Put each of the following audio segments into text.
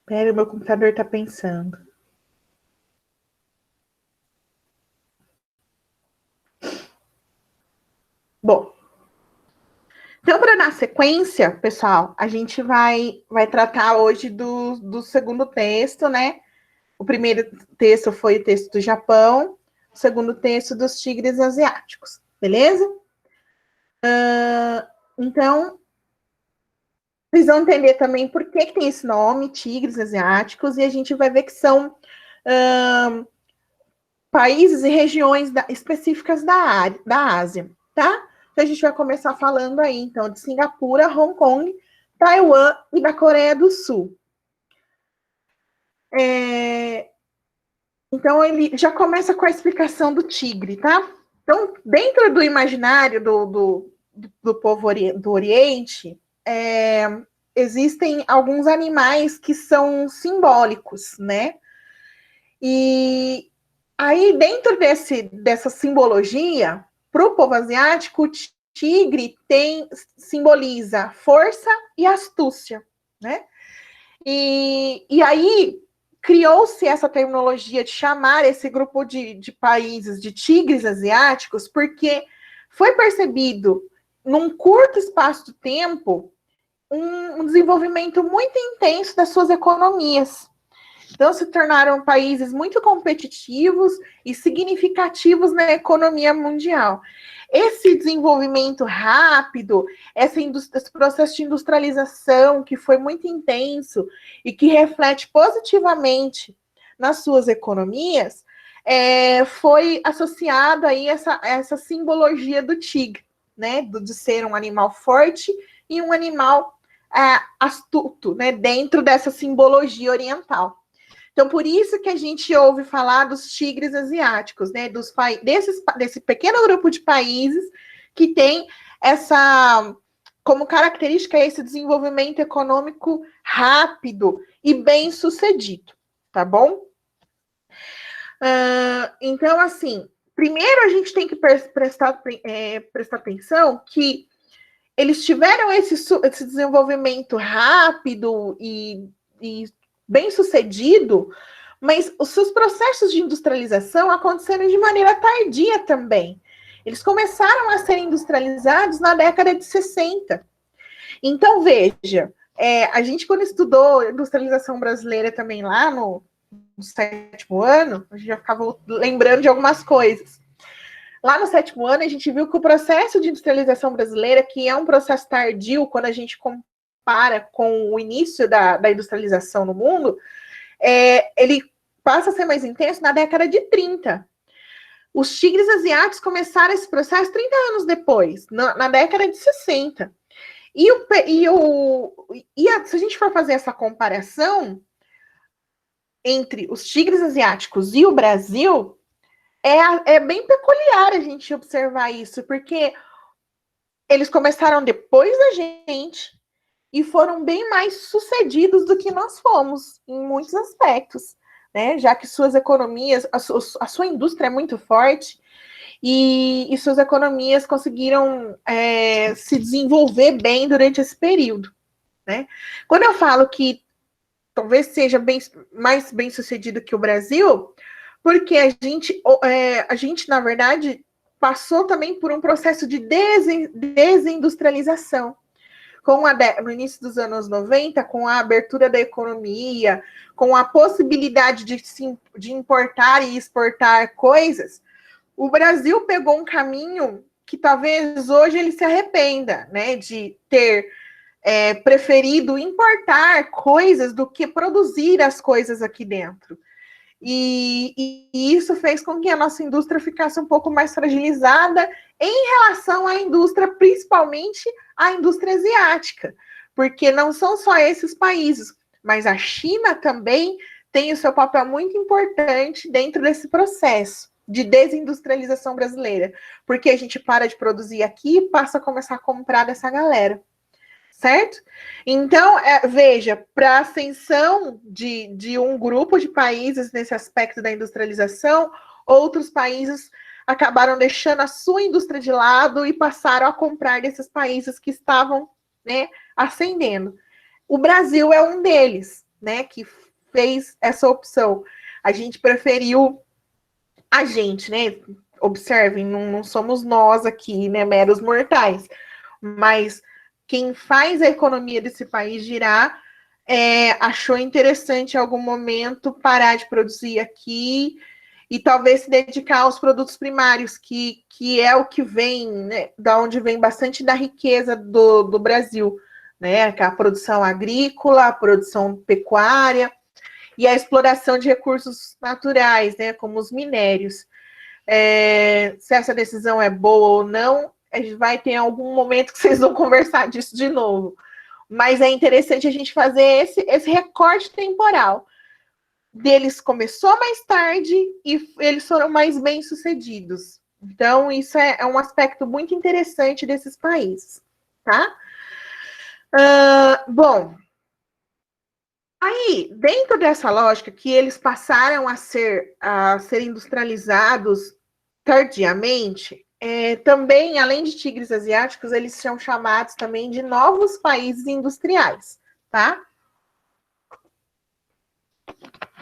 Pera, o meu computador está pensando. Bom, então, para dar sequência, pessoal, a gente vai tratar hoje do segundo texto, né? O primeiro texto foi o texto do Japão, o segundo texto dos tigres asiáticos, beleza? Então, vocês vão entender também por que tem esse nome, tigres asiáticos, e a gente vai ver que são países e regiões específicas da Ásia, tá? Então, a gente vai começar falando aí, então, de Singapura, Hong Kong, Taiwan e da Coreia do Sul. Então, ele já começa com a explicação do tigre, tá? Então, dentro do imaginário do povo do Oriente, existem alguns animais que são simbólicos, né? E aí, dentro dessa simbologia, para o povo asiático, o tigre simboliza força e astúcia, né? E aí criou-se essa terminologia de chamar esse grupo de países de tigres asiáticos, porque foi percebido, num curto espaço de tempo, um desenvolvimento muito intenso das suas economias. Então, se tornaram países muito competitivos e significativos na economia mundial. Esse desenvolvimento rápido, esse processo de industrialização que foi muito intenso e que reflete positivamente nas suas economias, foi associado aí essa simbologia do tigre, né? De ser um animal forte e um animal astuto, né? Dentro dessa simbologia oriental. Então, por isso que a gente ouve falar dos tigres asiáticos, né? Desse pequeno grupo de países que tem como característica esse desenvolvimento econômico rápido e bem sucedido, tá bom? Então, assim, primeiro a gente tem que prestar atenção que eles tiveram esse desenvolvimento rápido e bem sucedido, mas os seus processos de industrialização aconteceram de maneira tardia também. Eles começaram a ser industrializados na década de 60. Então, veja, a gente, quando estudou industrialização brasileira também lá no 7º ano, a gente já ficava lembrando de algumas coisas. Lá no 7º ano, a gente viu que o processo de industrialização brasileira, que é um processo tardio, quando a gente compara com o início da industrialização no mundo, ele passa a ser mais intenso na década de 30. Os tigres asiáticos começaram esse processo 30 anos depois, na década de 60. Se a gente for fazer essa comparação entre os tigres asiáticos e o Brasil, é bem peculiar a gente observar isso, porque eles começaram depois da gente e foram bem mais sucedidos do que nós fomos, em muitos aspectos, né? Já que suas economias, a sua indústria é muito forte e suas economias conseguiram se desenvolver bem durante esse período, né? Quando eu falo que talvez seja mais bem sucedido que o Brasil, porque a gente, na verdade, passou também por um processo de desindustrialização. No início dos anos 90, com a abertura da economia, com a possibilidade de importar e exportar coisas, o Brasil pegou um caminho que talvez hoje ele se arrependa, né, de ter preferido importar coisas do que produzir as coisas aqui dentro. E isso fez com que a nossa indústria ficasse um pouco mais fragilizada em relação à indústria, principalmente à indústria asiática, porque não são só esses países, mas a China também tem o seu papel muito importante dentro desse processo de desindustrialização brasileira, porque a gente para de produzir aqui e passa a começar a comprar dessa galera. Certo? Então, veja, para a ascensão de um grupo de países nesse aspecto da industrialização, outros países acabaram deixando a sua indústria de lado e passaram a comprar desses países que estavam, né, ascendendo. O Brasil é um deles, né, que fez essa opção. A gente preferiu né? Observem, não somos nós aqui, né, meros mortais, mas quem faz a economia desse país girar achou interessante em algum momento parar de produzir aqui e talvez se dedicar aos produtos primários, que é o que vem, né, da onde vem bastante da riqueza do Brasil, né? Que é a produção agrícola, a produção pecuária e a exploração de recursos naturais, né, como os minérios. Se essa decisão é boa ou não, a gente vai ter algum momento que vocês vão conversar disso de novo. Mas é interessante a gente fazer esse recorte temporal. Deles começou mais tarde e eles foram mais bem-sucedidos. Então, isso é um aspecto muito interessante desses países, tá? Bom, aí, dentro dessa lógica que eles passaram a ser industrializados tardiamente, também, além de tigres asiáticos, eles são chamados também de novos países industriais, tá?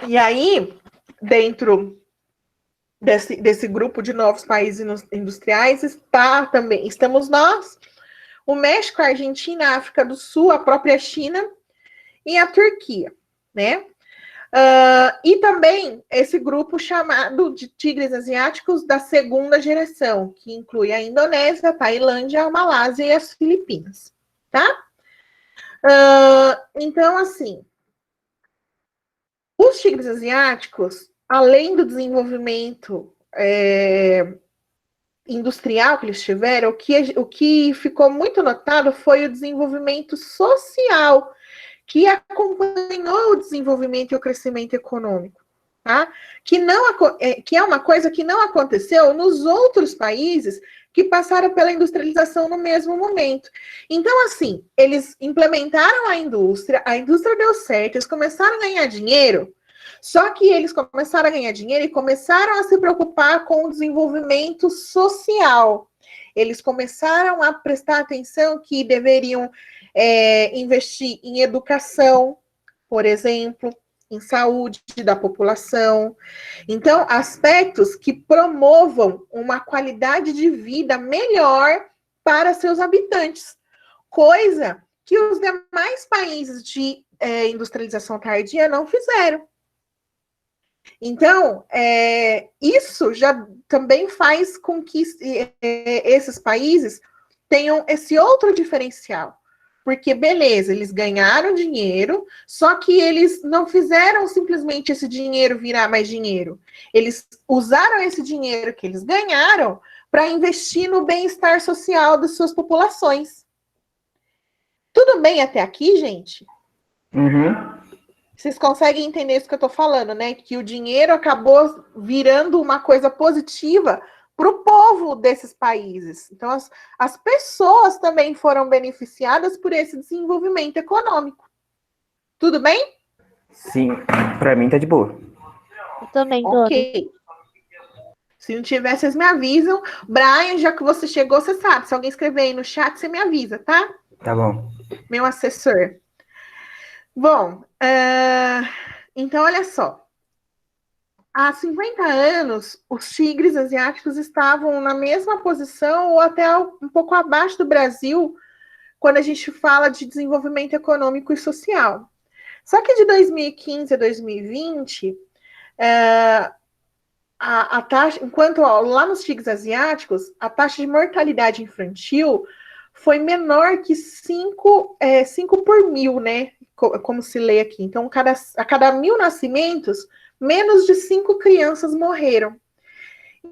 E aí, dentro desse grupo de novos países industriais, estamos nós, o México, a Argentina, a África do Sul, a própria China e a Turquia, né? E também esse grupo chamado de tigres asiáticos da segunda geração, que inclui a Indonésia, a Tailândia, a Malásia e as Filipinas, tá? Então, assim, os tigres asiáticos, além do desenvolvimento industrial que eles tiveram, o que ficou muito notado foi o desenvolvimento social, que acompanhou o desenvolvimento e o crescimento econômico, tá? Que é uma coisa que não aconteceu nos outros países que passaram pela industrialização no mesmo momento. Então, assim, eles implementaram a indústria deu certo, eles começaram a ganhar dinheiro, só que eles começaram a ganhar dinheiro e começaram a se preocupar com o desenvolvimento social. Eles começaram a prestar atenção que deveriam investir em educação, por exemplo, em saúde da população. Então, aspectos que promovam uma qualidade de vida melhor para seus habitantes, coisa que os demais países de industrialização tardia não fizeram. Então, isso já também faz com que esses países tenham esse outro diferencial. Porque, beleza, eles ganharam dinheiro, só que eles não fizeram simplesmente esse dinheiro virar mais dinheiro. Eles usaram esse dinheiro que eles ganharam para investir no bem-estar social das suas populações. Tudo bem até aqui, gente? Uhum. Vocês conseguem entender isso que eu estou falando, né? Que o dinheiro acabou virando uma coisa positiva para o povo desses países. Então, as pessoas também foram beneficiadas por esse desenvolvimento econômico. Tudo bem? Sim, para mim tá de boa. Eu também, ok. Se não tiver, vocês me avisam. Brian, já que você chegou, você sabe. Se alguém escrever aí no chat, você me avisa, tá? Tá bom. Meu assessor. Bom, então olha só. Há 50 anos, os tigres asiáticos estavam na mesma posição ou até um pouco abaixo do Brasil quando a gente fala de desenvolvimento econômico e social. Só que de 2015 a 2020, a taxa, enquanto lá nos tigres asiáticos, a taxa de mortalidade infantil foi menor que 5 por mil, né? Como se lê aqui. Então, a cada 1.000 nascimentos, menos de 5 crianças morreram.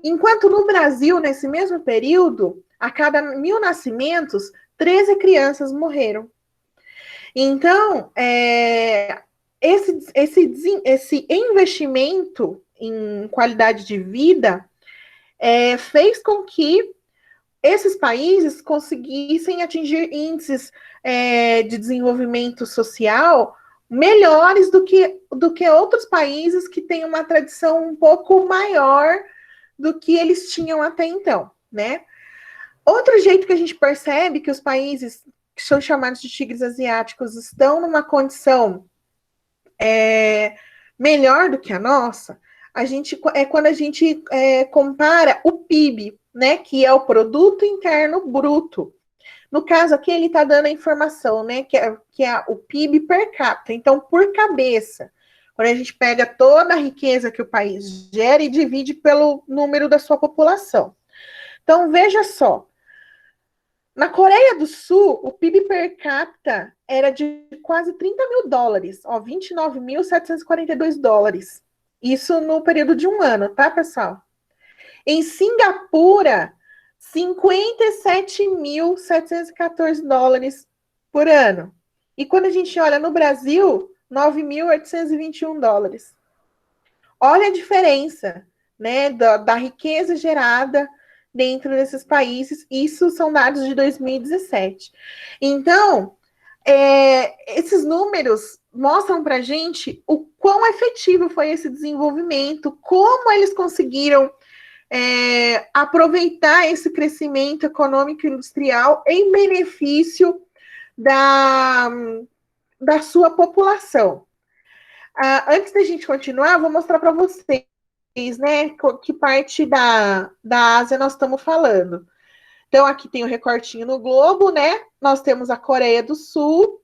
Enquanto no Brasil, nesse mesmo período, a cada 1.000 nascimentos, 13 crianças morreram. Então, esse investimento em qualidade de vida fez com que esses países conseguissem atingir índices de desenvolvimento social melhores do que outros países que têm uma tradição um pouco maior do que eles tinham até então, né? Outro jeito que a gente percebe que os países que são chamados de tigres asiáticos estão numa condição melhor do que a nossa, é quando a gente compara o PIB, né, que é o Produto Interno Bruto. No caso aqui, ele está dando a informação, né, que é o PIB per capita, então, por cabeça. Quando a gente pega toda a riqueza que o país gera e divide pelo número da sua população. Então, veja só, na Coreia do Sul, o PIB per capita era de quase 30 mil dólares, ó, 29.742 dólares. Isso no período de um ano, tá, pessoal? Em Singapura, 57.714 dólares por ano. E quando a gente olha no Brasil, 9.821 dólares. Olha a diferença, né, da riqueza gerada dentro desses países. Isso são dados de 2017. Então, esses números mostram para a gente o quão efetivo foi esse desenvolvimento, como eles conseguiram aproveitar esse crescimento econômico e industrial em benefício da sua população. Antes da gente continuar, vou mostrar para vocês, né, que parte da Ásia nós estamos falando. Então, aqui tem o recortinho no globo, né? Nós temos a Coreia do Sul,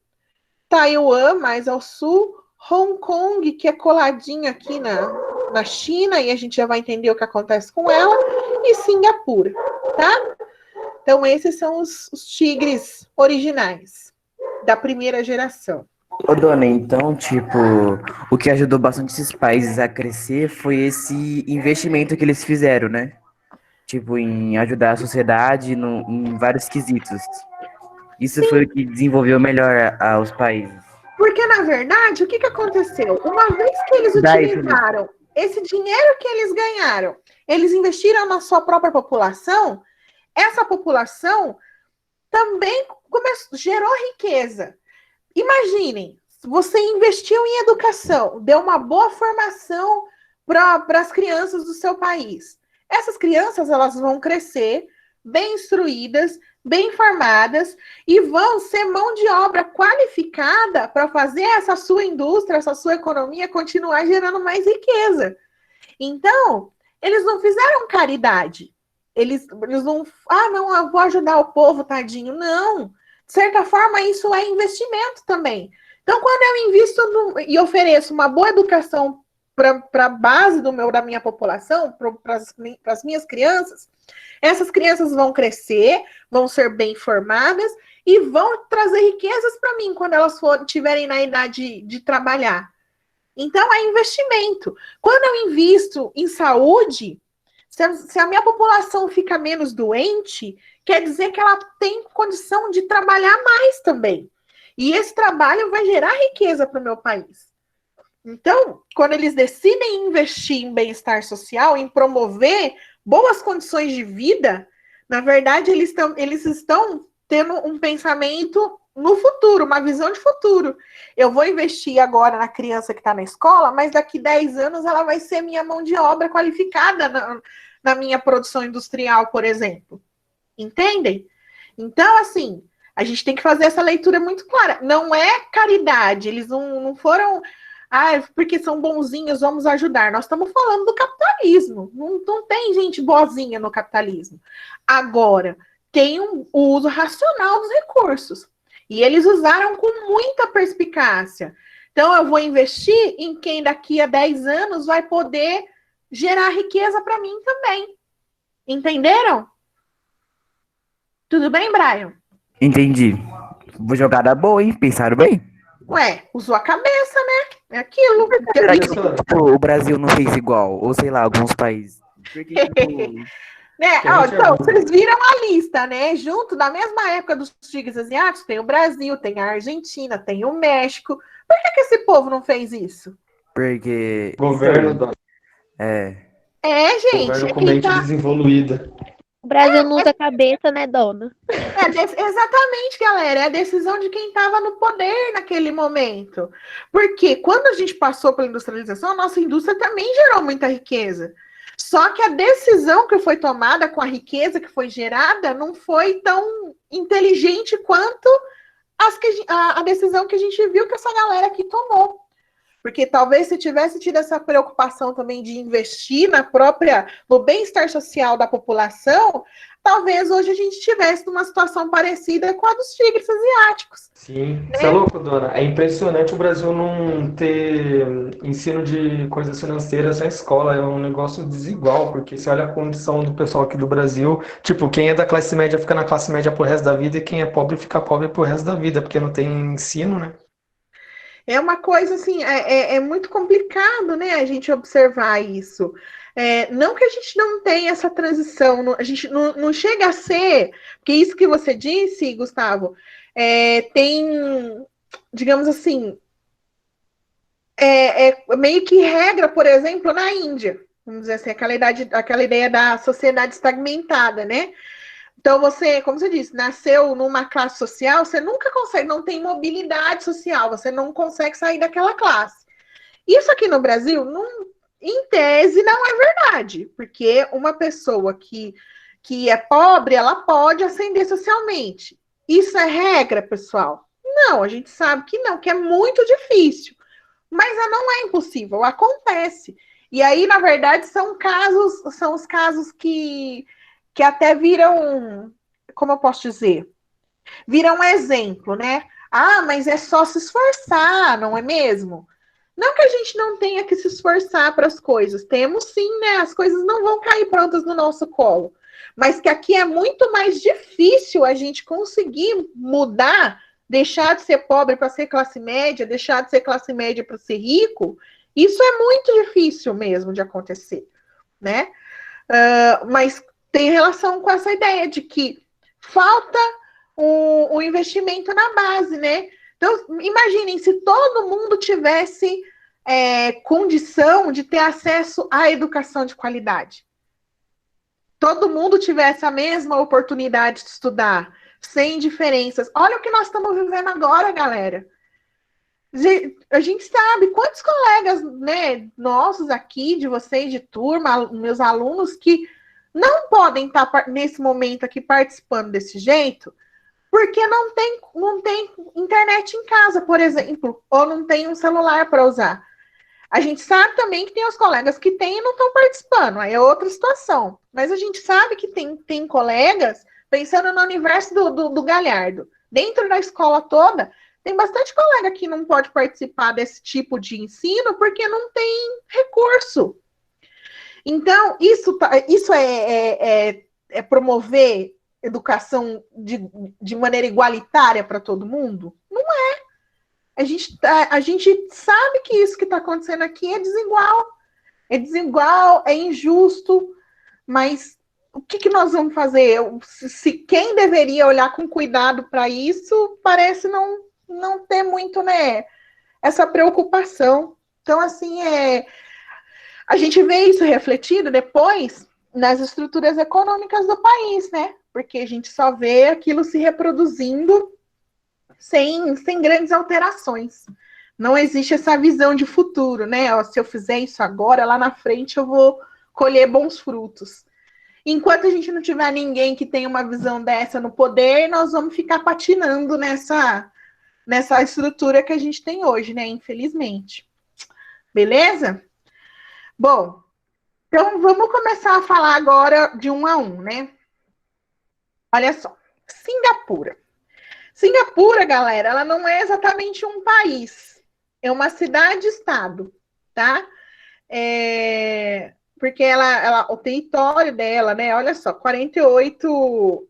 Taiwan, mais ao sul, Hong Kong, que é coladinho aqui na China, e a gente já vai entender o que acontece com ela, e Singapura, tá? Então, esses são os tigres originais da primeira geração. Ô, dona, então, tipo, o que ajudou bastante esses países a crescer foi esse investimento que eles fizeram, né? Tipo, em ajudar a sociedade em vários quesitos. Isso Sim. foi o que desenvolveu melhor os países. Porque, na verdade, o que aconteceu? Uma vez que eles utilizaram esse dinheiro que eles ganharam, eles investiram na sua própria população, essa população também gerou riqueza. Imaginem, você investiu em educação, deu uma boa formação para as crianças do seu país. Essas crianças, elas vão crescer bem instruídas, bem formadas e vão ser mão de obra qualificada para fazer essa sua indústria, essa sua economia continuar gerando mais riqueza. Então, eles não fizeram caridade. Eles não... não, eu vou ajudar o povo, tadinho. Não. De certa forma, isso é investimento também. Então, quando eu invisto e ofereço uma boa educação para a base da minha população, para as minhas crianças, essas crianças vão crescer, vão ser bem formadas e vão trazer riquezas para mim quando elas estiverem na idade de trabalhar. Então, é investimento. Quando eu invisto em saúde, se a minha população fica menos doente, quer dizer que ela tem condição de trabalhar mais também. E esse trabalho vai gerar riqueza para o meu país. Então, quando eles decidem investir em bem-estar social, em promover boas condições de vida, na verdade, eles estão tendo um pensamento no futuro, uma visão de futuro. Eu vou investir agora na criança que está na escola, mas daqui 10 anos ela vai ser minha mão de obra qualificada na minha produção industrial, por exemplo. Entendem? Então, assim, a gente tem que fazer essa leitura muito clara. Não é caridade, eles não foram... porque são bonzinhos, vamos ajudar. Nós estamos falando do capitalismo. Não tem gente boazinha no capitalismo. Agora, tem o uso racional dos recursos. E eles usaram com muita perspicácia. Então, eu vou investir em quem daqui a 10 anos vai poder gerar riqueza para mim também. Entenderam? Tudo bem, Brian? Entendi. Jogada boa, hein? Pensaram bem? Ué, usou a cabeça, né? É aquilo. Será que o Brasil não fez igual? Ou sei lá, alguns países? Porque, né? Então, vocês viram a lista, né? Junto, da mesma época dos tigres asiáticos, tem o Brasil, tem a Argentina, tem o México. Por que esse povo não fez isso? Porque... Governo gente. Governo com mente desenvolvida. O Brasil não usa cabeça, né, dona? Exatamente, galera. É a decisão de quem estava no poder naquele momento. Porque quando a gente passou pela industrialização, a nossa indústria também gerou muita riqueza. Só que a decisão que foi tomada com a riqueza que foi gerada não foi tão inteligente quanto a decisão que a gente viu que essa galera aqui tomou. Porque talvez se tivesse tido essa preocupação também de investir no bem-estar social da população, talvez hoje a gente estivesse numa situação parecida com a dos tigres asiáticos. Sim, você é louco, dona? É impressionante o Brasil não ter ensino de coisas financeiras na escola. É um negócio desigual, porque você olha a condição do pessoal aqui do Brasil, tipo, quem é da classe média fica na classe média pro resto da vida e quem é pobre fica pobre pro resto da vida, porque não tem ensino, né? É uma coisa assim, é muito complicado, né, a gente observar isso. Não que a gente não tenha essa transição, a gente não chega a ser, porque isso que você disse, Gustavo, tem, digamos assim, meio que regra, por exemplo, na Índia, vamos dizer assim, aquela ideia da sociedade estagmentada, né? Então, você, como você disse, nasceu numa classe social, você nunca consegue, não tem mobilidade social, você não consegue sair daquela classe. Isso aqui no Brasil, em tese, não é verdade, porque uma pessoa que é pobre, ela pode ascender socialmente. Isso é regra, pessoal? Não, a gente sabe que não, que é muito difícil. Mas não é impossível, acontece. E aí, na verdade, são os casos que até viram, como eu posso dizer, viram um exemplo, né? Ah, mas é só se esforçar, não é mesmo? Não que a gente não tenha que se esforçar para as coisas, temos sim, né? As coisas não vão cair prontas no nosso colo. Mas que aqui é muito mais difícil a gente conseguir mudar, deixar de ser pobre para ser classe média, deixar de ser classe média para ser rico, isso é muito difícil mesmo de acontecer, né? Mas tem relação com essa ideia de que falta o investimento na base, né? Então, imaginem se todo mundo tivesse condição de ter acesso à educação de qualidade. Todo mundo tivesse a mesma oportunidade de estudar, sem diferenças. Olha o que nós estamos vivendo agora, galera. A gente sabe quantos colegas, né, nossos aqui, de vocês, de turma, meus alunos, que não podem estar nesse momento aqui participando desse jeito, porque não tem internet em casa, por exemplo, ou não tem um celular para usar. A gente sabe também que tem os colegas que têm e não estão participando, aí é outra situação. Mas a gente sabe que tem colegas, pensando no universo do Galhardo, dentro da escola toda, tem bastante colega que não pode participar desse tipo de ensino porque não tem recurso. Então, isso é promover educação de maneira igualitária para todo mundo? Não é. A gente sabe que isso que está acontecendo aqui é desigual. É desigual, é injusto, mas o que nós vamos fazer? Se quem deveria olhar com cuidado para isso, parece não ter muito, né, essa preocupação. Então, assim, a gente vê isso refletido depois nas estruturas econômicas do país, né? Porque a gente só vê aquilo se reproduzindo sem grandes alterações. Não existe essa visão de futuro, né? Ó, se eu fizer isso agora, lá na frente eu vou colher bons frutos. Enquanto a gente não tiver ninguém que tenha uma visão dessa no poder, nós vamos ficar patinando nessa estrutura que a gente tem hoje, né? Infelizmente. Beleza? Bom, então vamos começar a falar agora de um a um, né? Olha só, Singapura. Singapura, galera, ela não é exatamente um país, é uma cidade-estado, tá? Porque o território dela, né? Olha só, 48.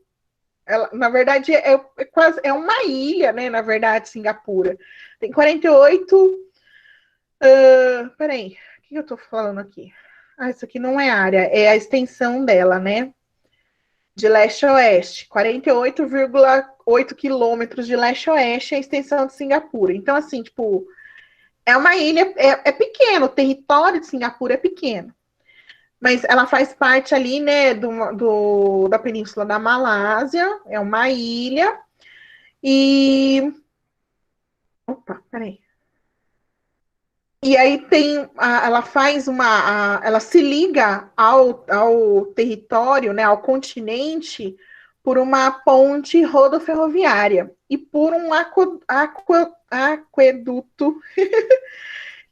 Na verdade, é uma ilha, né? Na verdade, Singapura. Tem 48. Peraí, o que eu tô falando aqui? Ah, isso aqui não é área, é a extensão dela, né? De leste a oeste. 48,8 quilômetros de leste a oeste é a extensão de Singapura. Então, assim, tipo, é uma ilha, é pequeno, o território de Singapura é pequeno. Mas ela faz parte ali, né, da Península da Malásia, é uma ilha. E. Opa, peraí. E aí ela faz ela se liga ao território, né, ao continente, por uma ponte rodoferroviária e por um aqueduto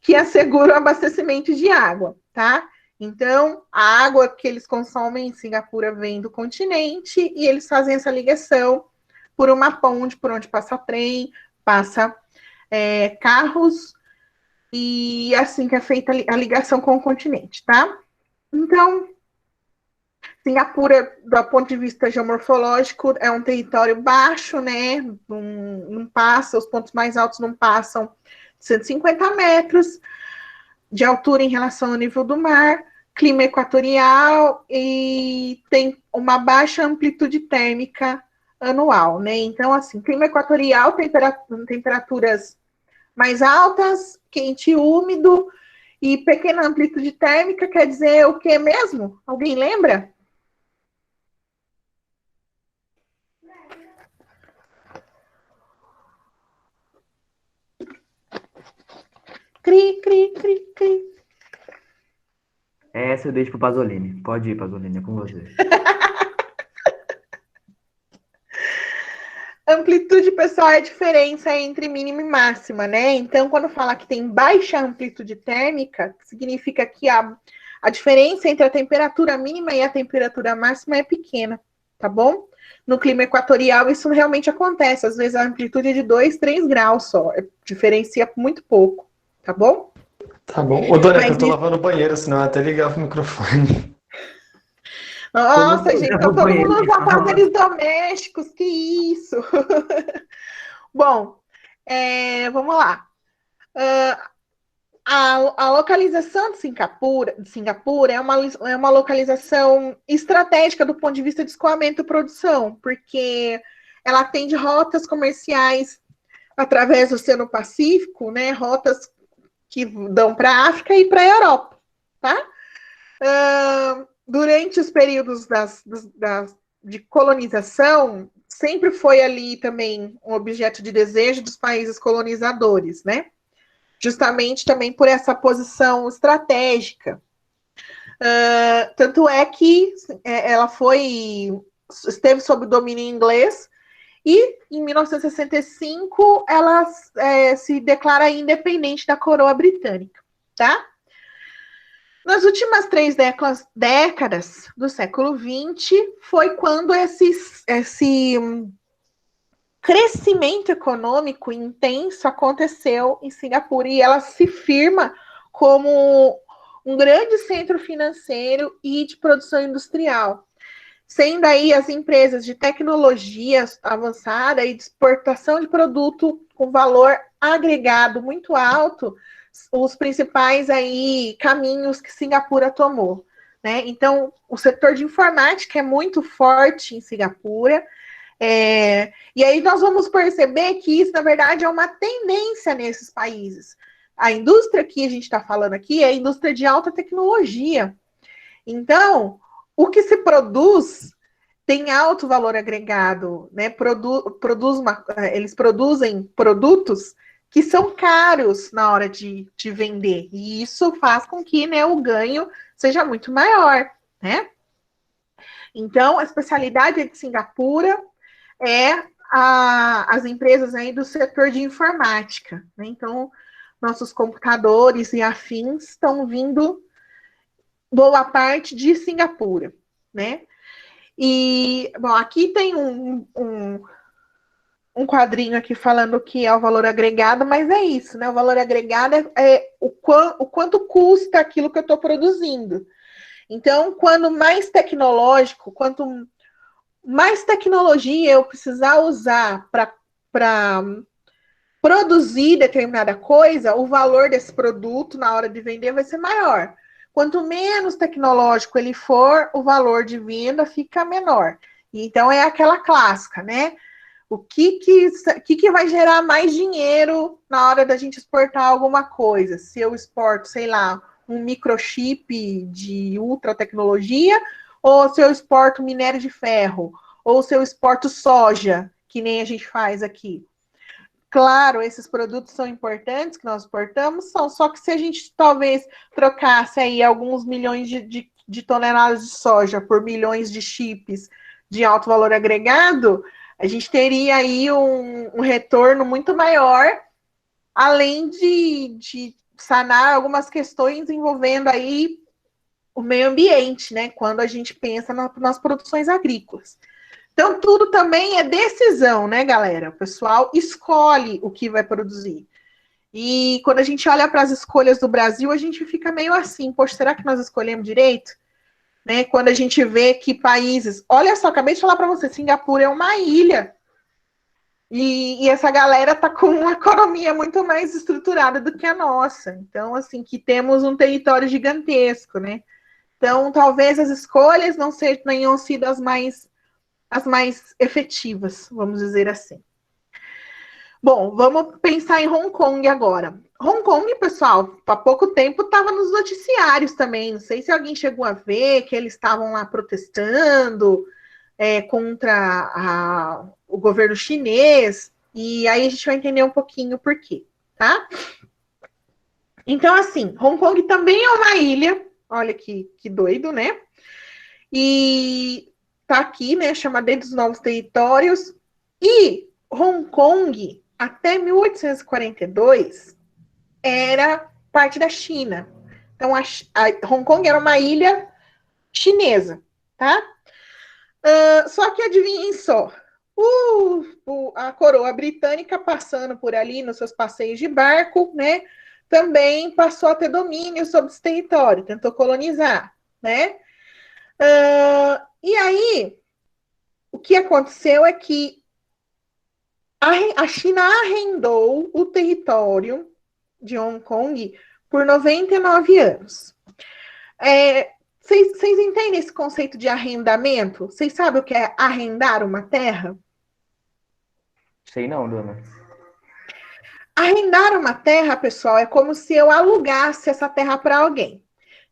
que assegura o abastecimento de água, tá? Então, a água que eles consomem em Singapura vem do continente e eles fazem essa ligação por uma ponte, por onde passa trem, passa carros, e assim que é feita a ligação com o continente, tá? Então, Singapura, do ponto de vista geomorfológico, é um território baixo, né? Não passa, os pontos mais altos não passam 150 metros de altura em relação ao nível do mar, clima equatorial e tem uma baixa amplitude térmica anual, né? Então, assim, clima equatorial, temperaturas mais altas, quente e úmido, e pequena amplitude térmica quer dizer o que mesmo? Alguém lembra? Cri, cri, cri, cri. Essa eu deixo pro Pasolini. Pode ir, Pasolini, é com você. Amplitude, pessoal, é a diferença entre mínima e máxima, né? Então, quando fala que tem baixa amplitude térmica, significa que a diferença entre a temperatura mínima e a temperatura máxima é pequena, tá bom? No clima equatorial, isso realmente acontece. Às vezes, a amplitude é de 2, 3 graus só. Diferencia muito pouco, tá bom? Tá bom. Ô, Dona, é que eu Mas tô lavando o banheiro, senão eu até ligava o microfone. nossa, gente, tá No todo banheiro mundo que nos fala. afazeres domésticos, que isso? Bom, vamos lá. A localização de Singapura é uma localização estratégica do ponto de vista de escoamento e produção, porque ela atende rotas comerciais através do Oceano Pacífico, né? Rotas que dão para a África e para a Europa, tá? Durante os períodos de colonização, sempre foi ali também um objeto de desejo dos países colonizadores, né? Justamente também por essa posição estratégica. Tanto é que ela esteve sob domínio inglês e, em 1965, ela se declara independente da coroa britânica, tá? Nas últimas 3 décadas do século XX, foi quando esse crescimento econômico intenso aconteceu em Singapura e ela se firma como um grande centro financeiro e de produção industrial, sendo aí as empresas de tecnologia avançada e de exportação de produto com valor agregado muito alto, os principais aí caminhos que Singapura tomou, né? Então, o setor de informática é muito forte em Singapura. E aí nós vamos perceber que isso, na verdade, é uma tendência nesses países. A indústria que a gente está falando aqui é a indústria de alta tecnologia. Então, o que se produz tem alto valor agregado, né? Eles produzem produtos que são caros na hora de vender. E isso faz com que, né, o ganho seja muito maior, né? Então, a especialidade de Singapura é as empresas aí do setor de informática, né? Então, nossos computadores e afins estão vindo boa parte de Singapura, né? E, bom, aqui tem um quadrinho aqui falando que é o valor agregado, mas é isso, né? O valor agregado é o quanto custa aquilo que eu estou produzindo. Então, quanto mais tecnologia eu precisar usar para produzir determinada coisa, o valor desse produto na hora de vender vai ser maior. Quanto menos tecnológico ele for, o valor de venda fica menor. Então é aquela clássica, né? O que vai gerar mais dinheiro na hora da gente exportar alguma coisa? Se eu exporto, sei lá, um microchip de ultra tecnologia, ou se eu exporto minério de ferro, ou se eu exporto soja, que nem a gente faz aqui. Claro, esses produtos são importantes que nós exportamos, só que se a gente talvez trocasse aí alguns milhões de toneladas de soja por milhões de chips de alto valor agregado, a gente teria aí um retorno muito maior além de sanar algumas questões envolvendo aí o meio ambiente, né? Quando a gente pensa nas produções agrícolas. Então, tudo também é decisão, né, galera? O pessoal escolhe o que vai produzir. E quando a gente olha para as escolhas do Brasil, a gente fica meio assim, poxa, será que nós escolhemos direito? Né? Quando a gente vê que países... Olha só, acabei de falar para você, Singapura é uma ilha. E essa galera tá com uma economia muito mais estruturada do que a nossa. Então, assim, que temos um território gigantesco, né? Então, talvez as escolhas não tenham sido as mais efetivas, vamos dizer assim. Bom, vamos pensar em Hong Kong agora. Hong Kong, pessoal, há pouco tempo estava nos noticiários também. Não sei se alguém chegou a ver que eles estavam lá protestando contra o governo chinês. E aí a gente vai entender um pouquinho por quê, tá? Então, assim, Hong Kong também é uma ilha. Olha que doido, né? E tá aqui, né? Chamada dos Novos Territórios. E Hong Kong, até 1842, era parte da China. Então, Hong Kong era uma ilha chinesa, tá? Só que adivinhem só, a coroa britânica passando por ali nos seus passeios de barco, né? Também passou a ter domínio sobre esse território, tentou colonizar, né? E aí, o que aconteceu é que a China arrendou o território de Hong Kong por 99 anos. Vocês entendem esse conceito de arrendamento? Vocês sabem o que é arrendar uma terra? Sei não, dona. Arrendar uma terra, pessoal, é como se eu alugasse essa terra para alguém.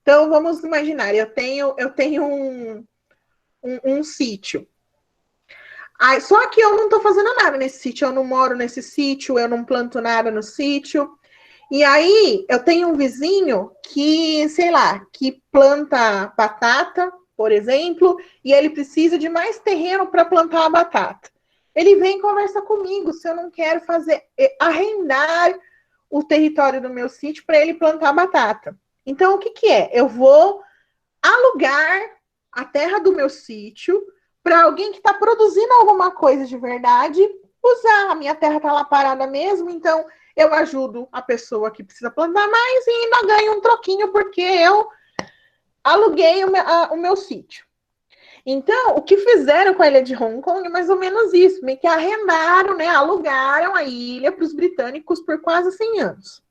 Então, vamos imaginar, eu tenho um sítio. Só que eu não estou fazendo nada nesse sítio, eu não moro nesse sítio, eu não planto nada no sítio. E aí, eu tenho um vizinho que, sei lá, que planta batata, por exemplo, e ele precisa de mais terreno para plantar a batata. Ele vem e conversa comigo se eu não quero arrendar o território do meu sítio para ele plantar batata. Então, o que é? Eu vou alugar a terra do meu sítio para alguém que está produzindo alguma coisa de verdade usar. A minha terra está lá parada mesmo, então eu ajudo a pessoa que precisa plantar mais e ainda ganho um troquinho porque eu aluguei o meu sítio. Então, o que fizeram com a ilha de Hong Kong é mais ou menos isso, meio que arrendaram, né, alugaram a ilha para os britânicos por quase 100 anos.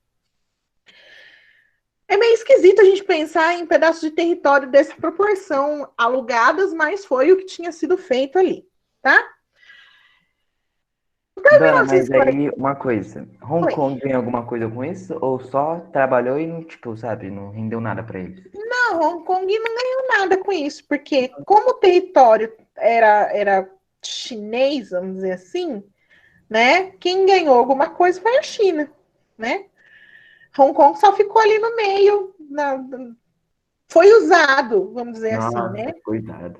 É meio esquisito a gente pensar em pedaços de território dessa proporção alugadas, mas foi o que tinha sido feito ali, tá? Então, Dona, mas aí uma coisa, Hong Kong ganhou alguma coisa com isso? Ou só trabalhou e não, tipo, sabe, não rendeu nada pra eles? Não, Hong Kong não ganhou nada com isso, porque como o território era chinês, vamos dizer assim, né? Quem ganhou alguma coisa foi a China, né? Hong Kong só ficou ali no meio, foi usado, vamos dizer assim, né? Coitado.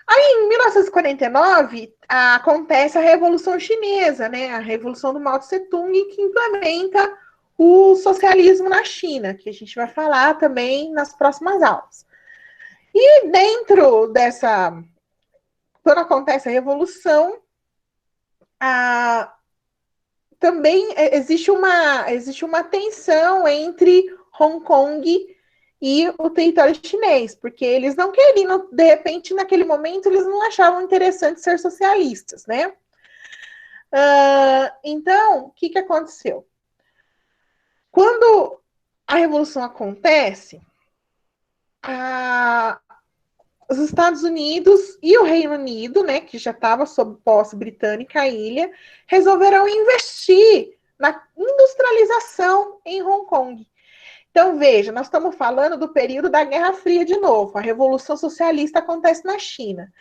Aí, em 1949, acontece a Revolução Chinesa, né? A Revolução do Mao Tse-tung, que implementa o socialismo na China, que a gente vai falar também nas próximas aulas. E dentro dessa... Quando acontece a Revolução, também existe uma tensão entre Hong Kong e o território chinês, porque eles não queriam, de repente, naquele momento, eles não achavam interessante ser socialistas, né? Então, o que aconteceu? Quando a Revolução acontece, os Estados Unidos e o Reino Unido, né, que já estava sob posse britânica, a ilha, resolveram investir na industrialização em Hong Kong. Então, veja, nós estamos falando do período da Guerra Fria de novo. A Revolução Socialista acontece na China.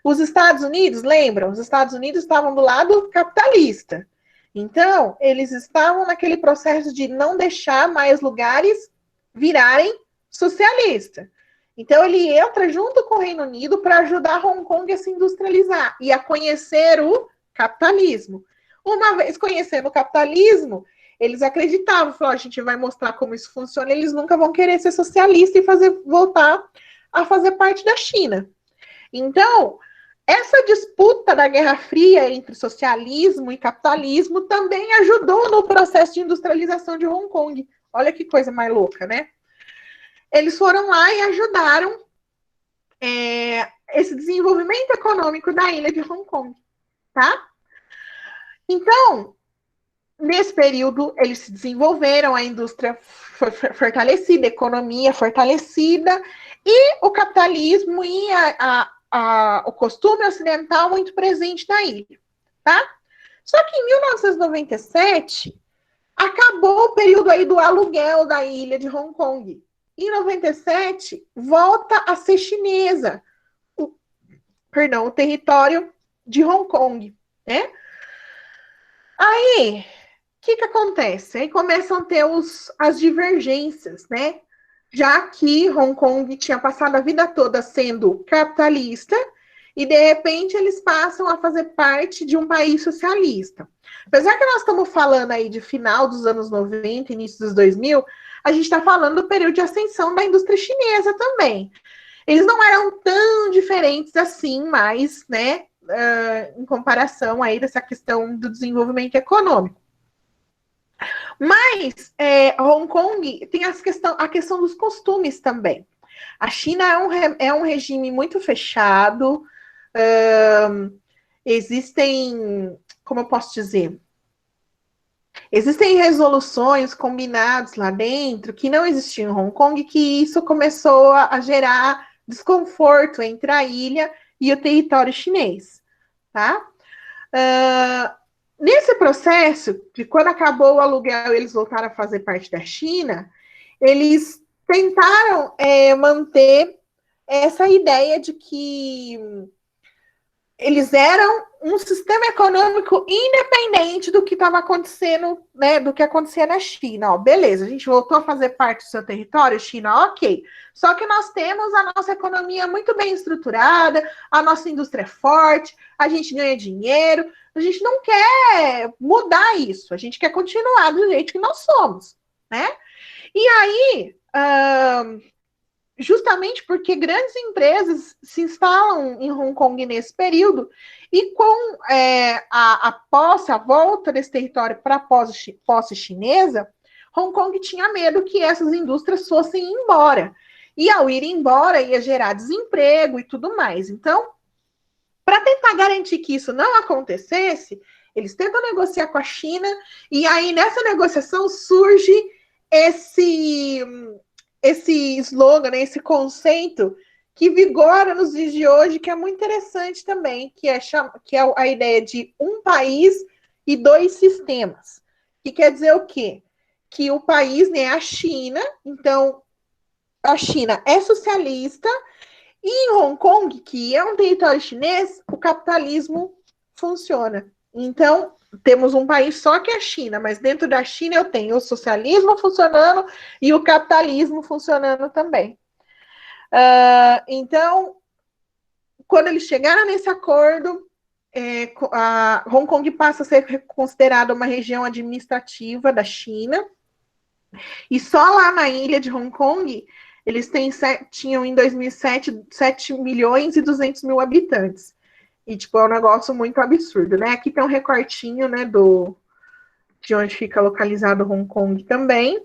Os Estados Unidos, lembram? Os Estados Unidos estavam do lado capitalista. Então, eles estavam naquele processo de não deixar mais lugares virarem socialista. Então, ele entra junto com o Reino Unido para ajudar Hong Kong a se industrializar e a conhecer o capitalismo. Uma vez conhecendo o capitalismo, eles acreditavam, falaram, a gente vai mostrar como isso funciona, eles nunca vão querer ser socialista e voltar a fazer parte da China. Então, essa disputa da Guerra Fria entre socialismo e capitalismo também ajudou no processo de industrialização de Hong Kong. Olha que coisa mais louca, né? Eles foram lá e ajudaram esse desenvolvimento econômico da ilha de Hong Kong, tá? Então, nesse período, eles se desenvolveram, a indústria foi fortalecida, a economia fortalecida, e o capitalismo e o costume ocidental muito presente na ilha, tá? Só que em 1997, acabou o período aí do aluguel da ilha de Hong Kong. Em 97, volta a ser chinesa, o território de Hong Kong, né? Aí, o que acontece? Aí começam a ter as divergências, né? Já que Hong Kong tinha passado a vida toda sendo capitalista e, de repente, eles passam a fazer parte de um país socialista. Apesar que nós estamos falando aí de final dos anos 90, início dos 2000, a gente está falando do período de ascensão da indústria chinesa também. Eles não eram tão diferentes assim, mas, né, em comparação aí dessa questão do desenvolvimento econômico. Mas Hong Kong tem a questão dos costumes também. A China é um regime muito fechado, existem, como eu posso dizer, existem resoluções combinadas lá dentro que não existiam em Hong Kong, que isso começou a gerar desconforto entre a ilha e o território chinês, tá? Nesse processo, de quando acabou o aluguel, eles voltaram a fazer parte da China, eles tentaram manter essa ideia de que eles eram um sistema econômico independente do que estava acontecendo, né, do que acontecia na China. Ó, beleza, a gente voltou a fazer parte do seu território, China, ok. Só que nós temos a nossa economia muito bem estruturada, a nossa indústria é forte, a gente ganha dinheiro, a gente não quer mudar isso, a gente quer continuar do jeito que nós somos, né? E aí, justamente porque grandes empresas se instalam em Hong Kong nesse período, e com a volta desse território para a posse chinesa, Hong Kong tinha medo que essas indústrias fossem embora. E ao ir embora, ia gerar desemprego e tudo mais. Então, para tentar garantir que isso não acontecesse, eles tentam negociar com a China, e aí nessa negociação surge esse slogan, né, esse conceito que vigora nos dias de hoje, que é muito interessante também, que é a ideia de um país e dois sistemas. Que quer dizer o quê? Que o país, né, é a China, então a China é socialista, e em Hong Kong, que é um território chinês, o capitalismo funciona. Então, temos um país só que é a China, mas dentro da China eu tenho o socialismo funcionando e o capitalismo funcionando também. Então, quando eles chegaram nesse acordo, Hong Kong passa a ser considerada uma região administrativa da China, e só lá na ilha de Hong Kong, eles tinham em 2007 7 milhões e 200 mil habitantes. E, tipo, é um negócio muito absurdo, né? Aqui tem um recortinho, né, de onde fica localizado Hong Kong também.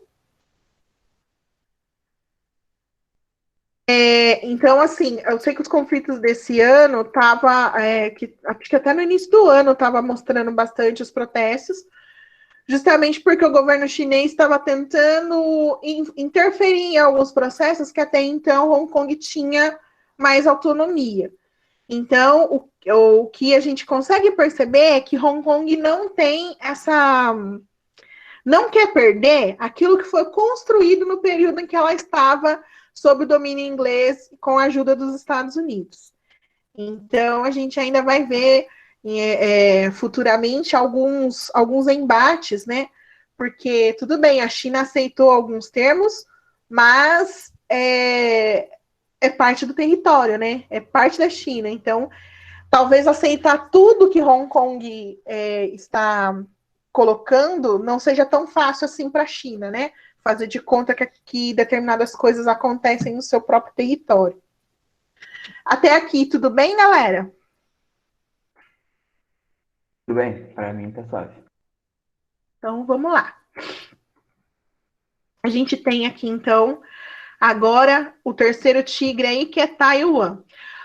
Então, assim, eu sei que os conflitos desse ano acho que até no início do ano estava mostrando bastante os protestos, justamente porque o governo chinês estava tentando interferir em alguns processos que até então Hong Kong tinha mais autonomia. Então, o que a gente consegue perceber é que Hong Kong não quer perder aquilo que foi construído no período em que ela estava sob o domínio inglês com a ajuda dos Estados Unidos. Então, a gente ainda vai ver futuramente alguns embates, né? Porque, tudo bem, a China aceitou alguns termos, mas é parte do território, né? É parte da China. Então, talvez aceitar tudo que Hong Kong está colocando não seja tão fácil assim para a China, né? Fazer de conta que determinadas coisas acontecem no seu próprio território. Até aqui, tudo bem, galera? Tudo bem, para mim tá suave. Então, vamos lá. A gente tem aqui, então, agora o terceiro tigre aí, que é Taiwan.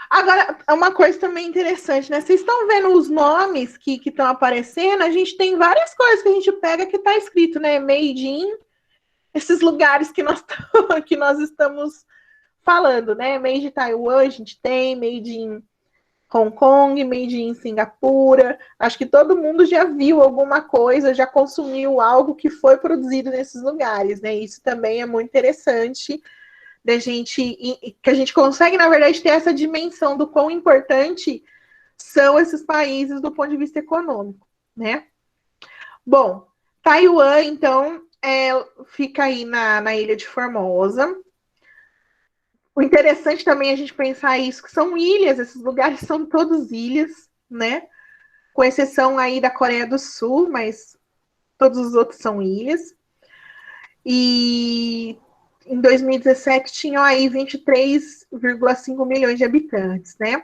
Agora, uma coisa também interessante, né? Vocês estão vendo os nomes que estão aparecendo? A gente tem várias coisas que a gente pega que está escrito, né? Made in, esses lugares que nós estamos falando, né? Made in Taiwan, a gente tem, Made in Hong Kong, Made in Singapura. Acho que todo mundo já viu alguma coisa, já consumiu algo que foi produzido nesses lugares, né? Isso também é muito interessante da gente, que a gente consegue, na verdade, ter essa dimensão do quão importante são esses países do ponto de vista econômico, né? Bom, Taiwan, então, fica aí na Ilha de Formosa. O interessante também a gente pensar isso, que são ilhas, esses lugares são todos ilhas, né? Com exceção aí da Coreia do Sul, mas todos os outros são ilhas. E em 2017 tinham aí 23,5 milhões de habitantes, né?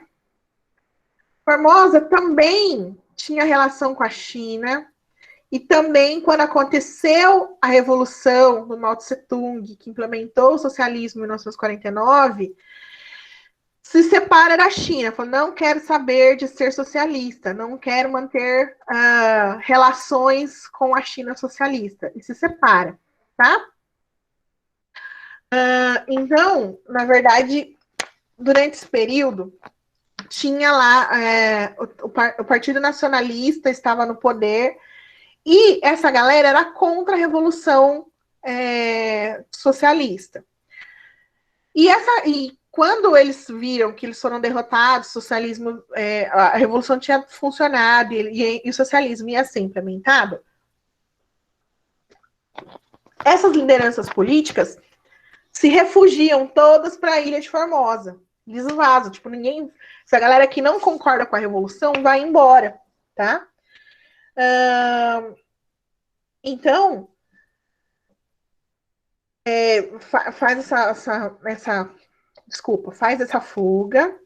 Formosa também tinha relação com a China, e também quando aconteceu a Revolução do Mao Tse-tung, que implementou o socialismo em 1949, se separa da China, falou, não quero saber de ser socialista, não quero manter relações com a China socialista, e se separa, tá? Então, na verdade, durante esse período, tinha lá o Partido Nacionalista estava no poder, e essa galera era contra a Revolução Socialista. E quando eles viram que eles foram derrotados, o socialismo, a Revolução tinha funcionado e o socialismo ia ser implementado, essas lideranças políticas se refugiam todas para a Ilha de Formosa. Eles vazam, tipo, ninguém. Se a galera que não concorda com a Revolução vai embora, tá? Então, faz faz essa fuga,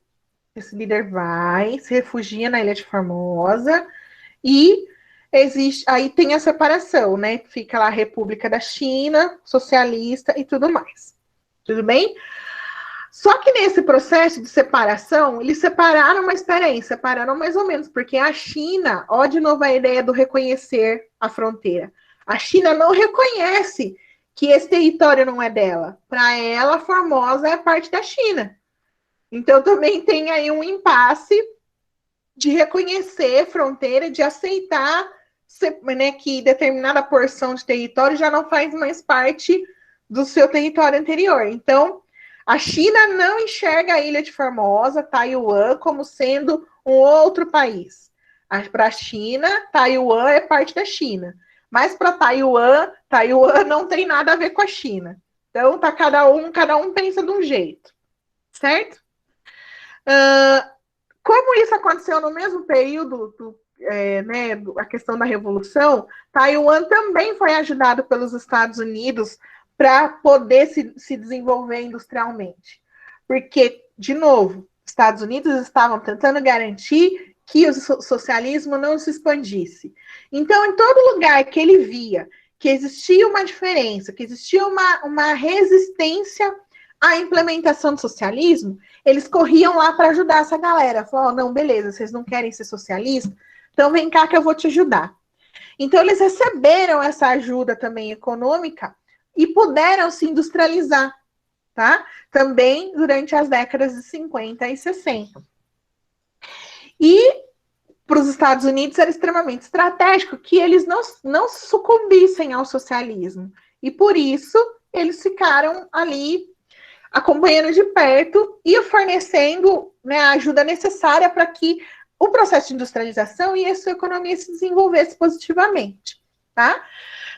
esse líder vai, se refugia na Ilha de Formosa, e aí tem a separação, né? Fica lá a República da China, socialista e tudo mais. Tudo bem? Só que nesse processo de separação, eles separaram, mas peraí, separaram mais ou menos, porque a China, ó, de novo a ideia do reconhecer a fronteira. A China não reconhece que esse território não é dela. Para ela, Formosa é parte da China. Então também tem aí um impasse de reconhecer fronteira, de aceitar, né, que determinada porção de território já não faz mais parte do seu território anterior. Então, a China não enxerga a Ilha de Formosa, Taiwan, como sendo um outro país. Para a China, Taiwan é parte da China. Mas para Taiwan não tem nada a ver com a China. Então, tá cada um pensa de um jeito. Certo? Como isso aconteceu no mesmo período a questão da Revolução, Taiwan também foi ajudado pelos Estados Unidos para poder se desenvolver industrialmente. Porque, de novo, Estados Unidos estavam tentando garantir que o socialismo não se expandisse. Então, em todo lugar que ele via que existia uma diferença, que existia uma resistência à implementação do socialismo, eles corriam lá para ajudar essa galera. Falaram, não, beleza, vocês não querem ser socialistas? Então vem cá que eu vou te ajudar. Então eles receberam essa ajuda também econômica e puderam se industrializar, tá? Também durante as décadas de 50 e 60. E para os Estados Unidos era extremamente estratégico que eles não sucumbissem ao socialismo. E por isso eles ficaram ali acompanhando de perto e fornecendo, né, a ajuda necessária para que o processo de industrialização e a sua economia se desenvolvesse positivamente, tá?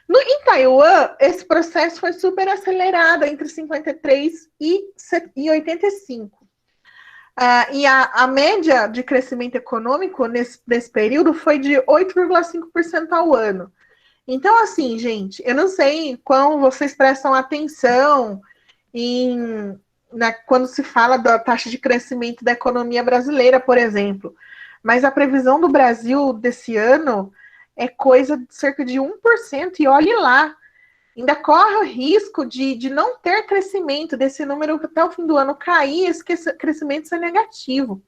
Em Taiwan, esse processo foi super acelerado entre 53 e 85. E a média de crescimento econômico nesse período foi de 8,5% ao ano. Então, assim, gente, eu não sei quando vocês prestam atenção quando se fala da taxa de crescimento da economia brasileira, por exemplo, mas a previsão do Brasil desse ano é coisa de cerca de 1%, e olhe lá, ainda corre o risco de não ter crescimento desse número até o fim do ano cair, esse crescimento ser negativo.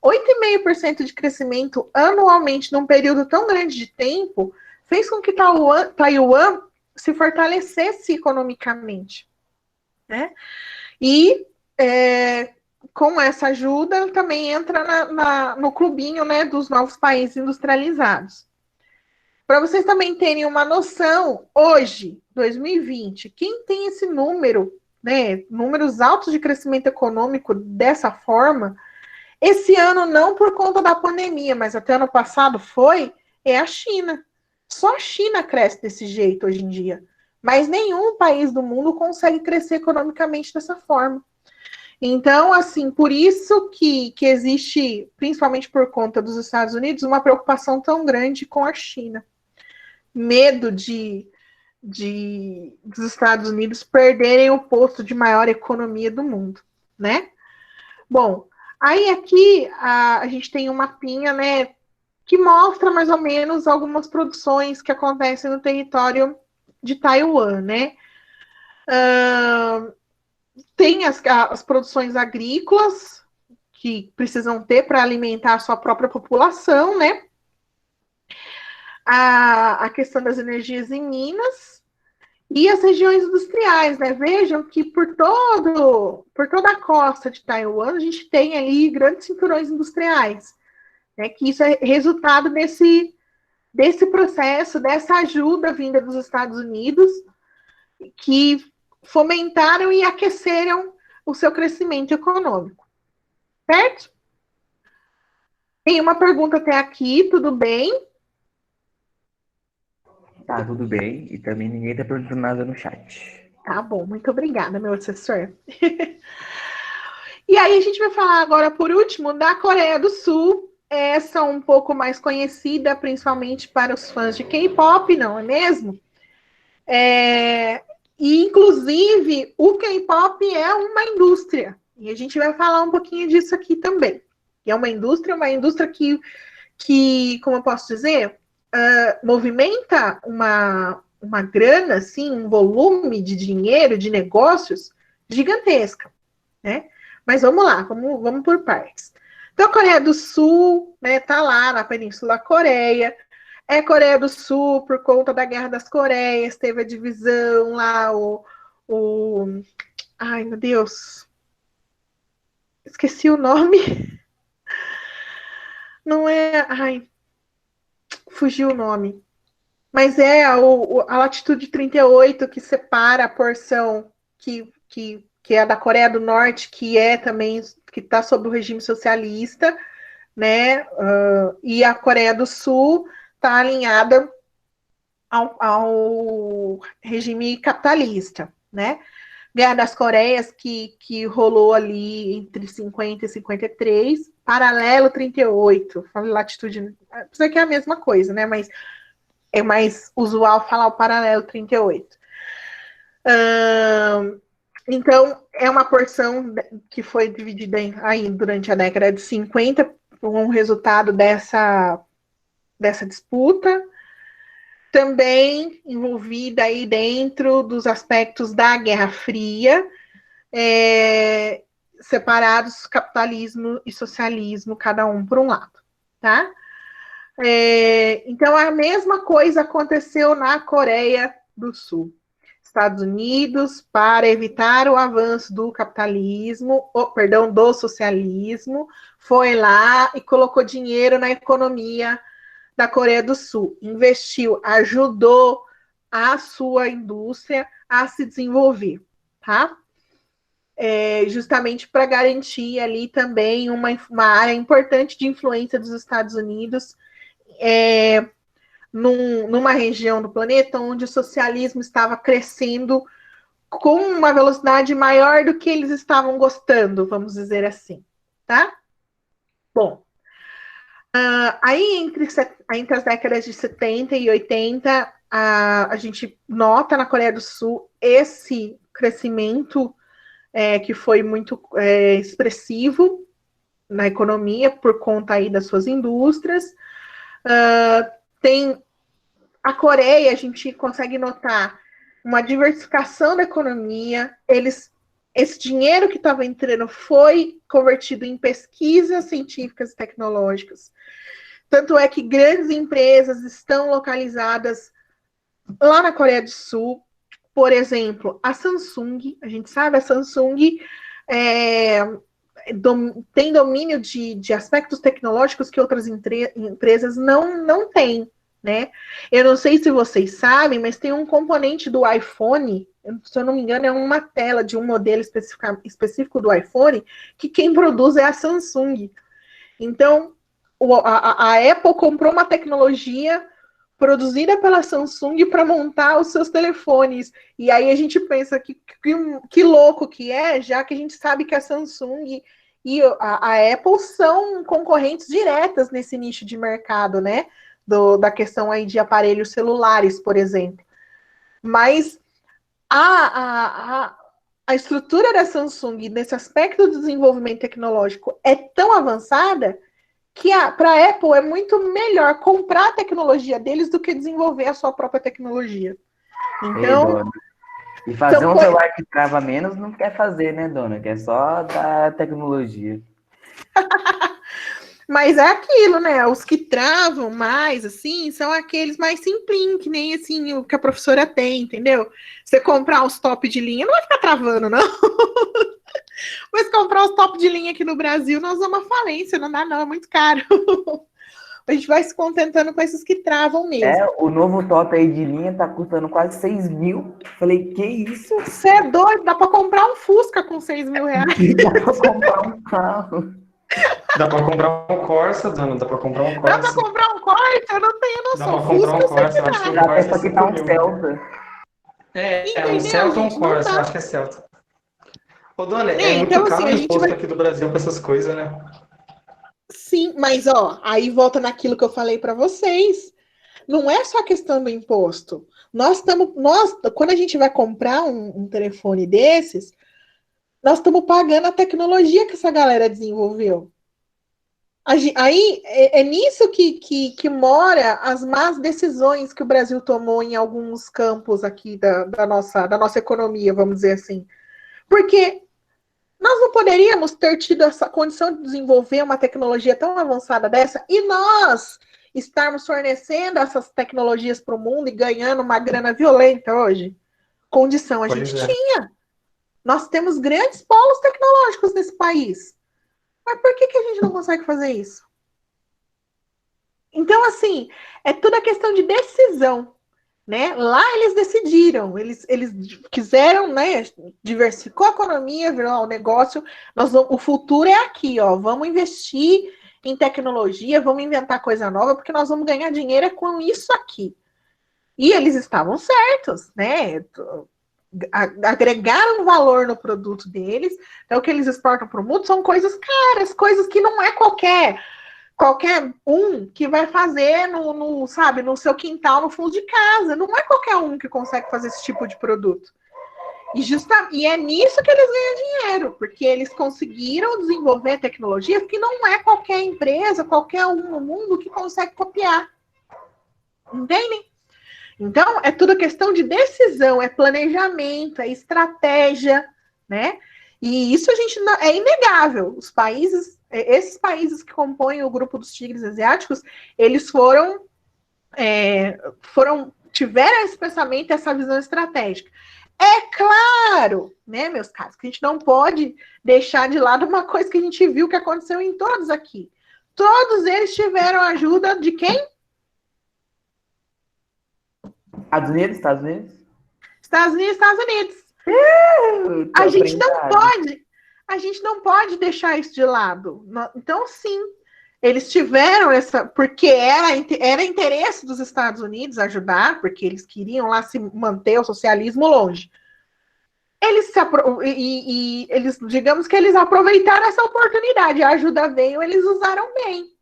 8,5% de crescimento anualmente num período tão grande de tempo fez com que Taiwan se fortalecesse economicamente, né? E com essa ajuda também entra no clubinho, né, dos novos países industrializados. Para vocês também terem uma noção, hoje, 2020, quem tem esse número, né, números altos de crescimento econômico dessa forma, esse ano não por conta da pandemia, mas até ano passado é a China. Só a China cresce desse jeito hoje em dia. Mas nenhum país do mundo consegue crescer economicamente dessa forma. Então, assim, por isso que existe, principalmente por conta dos Estados Unidos, uma preocupação tão grande com a China. Medo dos Estados Unidos perderem o posto de maior economia do mundo, né? Bom, aí aqui a gente tem um mapinha, né, que mostra mais ou menos algumas produções que acontecem no território de Taiwan, né? Tem as produções agrícolas que precisam ter para alimentar a sua própria população, né? A questão das energias em Minas e as regiões industriais, né? Vejam que por toda a costa de Taiwan a gente tem ali grandes cinturões industriais, né? Que isso é resultado desse processo, dessa ajuda vinda dos Estados Unidos, que fomentaram e aqueceram o seu crescimento econômico. Certo? Tem uma pergunta até aqui, tudo bem? Tá, tudo bem. E também ninguém tá perguntando nada no chat. Tá bom, muito obrigada, meu assessor. E aí a gente vai falar agora, por último, da Coreia do Sul. Essa um pouco mais conhecida, principalmente para os fãs de K-pop, não é mesmo? E, inclusive, o K-pop é uma indústria. E a gente vai falar um pouquinho disso aqui também. É uma indústria que como eu posso dizer, movimenta uma grana, assim, um volume de dinheiro, de negócios gigantesca, né? Mas vamos lá, vamos por partes. Então, a Coreia do Sul, né, tá lá na Península da Coreia. Coreia do Sul, por conta da Guerra das Coreias, teve a divisão lá, ai, meu Deus. Esqueci o nome. Não é... Ai, fugiu o nome. Mas a latitude 38 que separa a porção que é da Coreia do Norte, que está sob o regime socialista, né? E a Coreia do Sul está alinhada ao regime capitalista, né? Guerra das Coreias, que rolou ali entre 50 e 53, paralelo 38, latitude, isso que é a mesma coisa, né? Mas é mais usual falar o paralelo 38. Então, é uma porção que foi dividida aí durante a década de 50, um resultado dessa disputa, também envolvida aí dentro dos aspectos da Guerra Fria, separados capitalismo e socialismo, cada um por um lado, tá? Então, a mesma coisa aconteceu na Coreia do Sul. Estados Unidos, para evitar o avanço do capitalismo, do socialismo, foi lá e colocou dinheiro na economia da Coreia do Sul, investiu, ajudou a sua indústria a se desenvolver, tá? Justamente para garantir ali também uma área importante de influência dos Estados Unidos numa região do planeta onde o socialismo estava crescendo com uma velocidade maior do que eles estavam gostando, vamos dizer assim, tá? Bom, aí entre as décadas de 70 e 80, a gente nota na Coreia do Sul esse crescimento que foi muito expressivo na economia por conta aí das suas indústrias. Tem a Coreia, a gente consegue notar uma diversificação da economia. Esse dinheiro que estava entrando foi convertido em pesquisas científicas e tecnológicas. Tanto é que grandes empresas estão localizadas lá na Coreia do Sul. Por exemplo, a Samsung, a gente sabe, a Samsung tem domínio de aspectos tecnológicos que outras empresas não têm, né? Eu não sei se vocês sabem, mas tem um componente do iPhone, se eu não me engano, é uma tela de um modelo específico do iPhone, que quem produz é a Samsung. Então, a Apple comprou uma tecnologia produzida pela Samsung para montar os seus telefones. E aí a gente pensa que louco que é, já que a gente sabe que a Samsung e a Apple são concorrentes diretas nesse nicho de mercado, né? Da questão aí de aparelhos celulares, por exemplo. Mas a estrutura da Samsung nesse aspecto do desenvolvimento tecnológico é tão avançada que para a Apple é muito melhor comprar a tecnologia deles do que desenvolver a sua própria tecnologia. Então, Dona. E fazer um celular que trava menos não quer fazer, né, dona? Quer só dar tecnologia. Mas é aquilo, né? Os que travam mais, assim, são aqueles mais simplinhos, que nem, assim, o que a professora tem, entendeu? Você comprar os top de linha, não vai ficar travando, não. Mas comprar os top de linha aqui no Brasil, nós vamos à falência, não dá não, é muito caro. A gente vai se contentando com esses que travam mesmo. O novo top aí de linha tá custando quase 6 mil. Falei, que isso? Você é doido, dá para comprar um Fusca com 6 mil reais. Dá pra comprar um carro. Dá pra comprar um Corsa, dona, dá pra comprar um Corsa. Dá pra comprar um Corsa? Eu não tenho noção. Dá pra comprar um Corsa, eu acho que o Dá Corsa até pra quitar um Celta. Um Celta ou um Corsa, eu acho que é Celta. Ô, dona, é muito então, caro assim, o imposto aqui do Brasil pra essas coisas, né? Sim, mas aí volta naquilo que eu falei para vocês. Não é só questão do imposto. Quando a gente vai comprar um telefone desses, nós estamos pagando a tecnologia que essa galera desenvolveu. Aí é nisso que mora as más decisões que o Brasil tomou em alguns campos aqui da nossa economia, vamos dizer assim. Porque nós não poderíamos ter tido essa condição de desenvolver uma tecnologia tão avançada dessa e nós estarmos fornecendo essas tecnologias para o mundo e ganhando uma grana violenta hoje? Condição a gente tinha. Nós temos grandes polos tecnológicos nesse país. Mas por que a gente não consegue fazer isso? Então, assim, é tudo a questão de decisão. Né? Lá eles decidiram, eles quiseram, né? Diversificou a economia, virou um negócio. O futuro é aqui, ó. Vamos investir em tecnologia, vamos inventar coisa nova, porque nós vamos ganhar dinheiro com isso aqui. E eles estavam certos, né? Agregaram valor no produto deles. Então, o que eles exportam para o mundo são coisas caras, coisas que não é qualquer um que vai fazer no seu quintal, no fundo de casa. Não é qualquer um que consegue fazer esse tipo de produto. E é nisso que eles ganham dinheiro, porque eles conseguiram desenvolver tecnologias que não é qualquer empresa, qualquer um no mundo que consegue copiar. Entendem? Então, é tudo questão de decisão, é planejamento, é estratégia, né? E isso é inegável. Esses países que compõem o grupo dos tigres asiáticos, eles tiveram esse pensamento, essa visão estratégica. É claro, né, meus caros, que a gente não pode deixar de lado uma coisa que a gente viu que aconteceu em todos aqui. Todos eles tiveram ajuda de quem? Estados Unidos? Estados Unidos. A gente não pode deixar isso de lado. Então, sim, eles tiveram porque era interesse dos Estados Unidos ajudar, porque eles queriam lá se manter o socialismo longe. eles, digamos que eles aproveitaram essa oportunidade, a ajuda veio, eles usaram bem,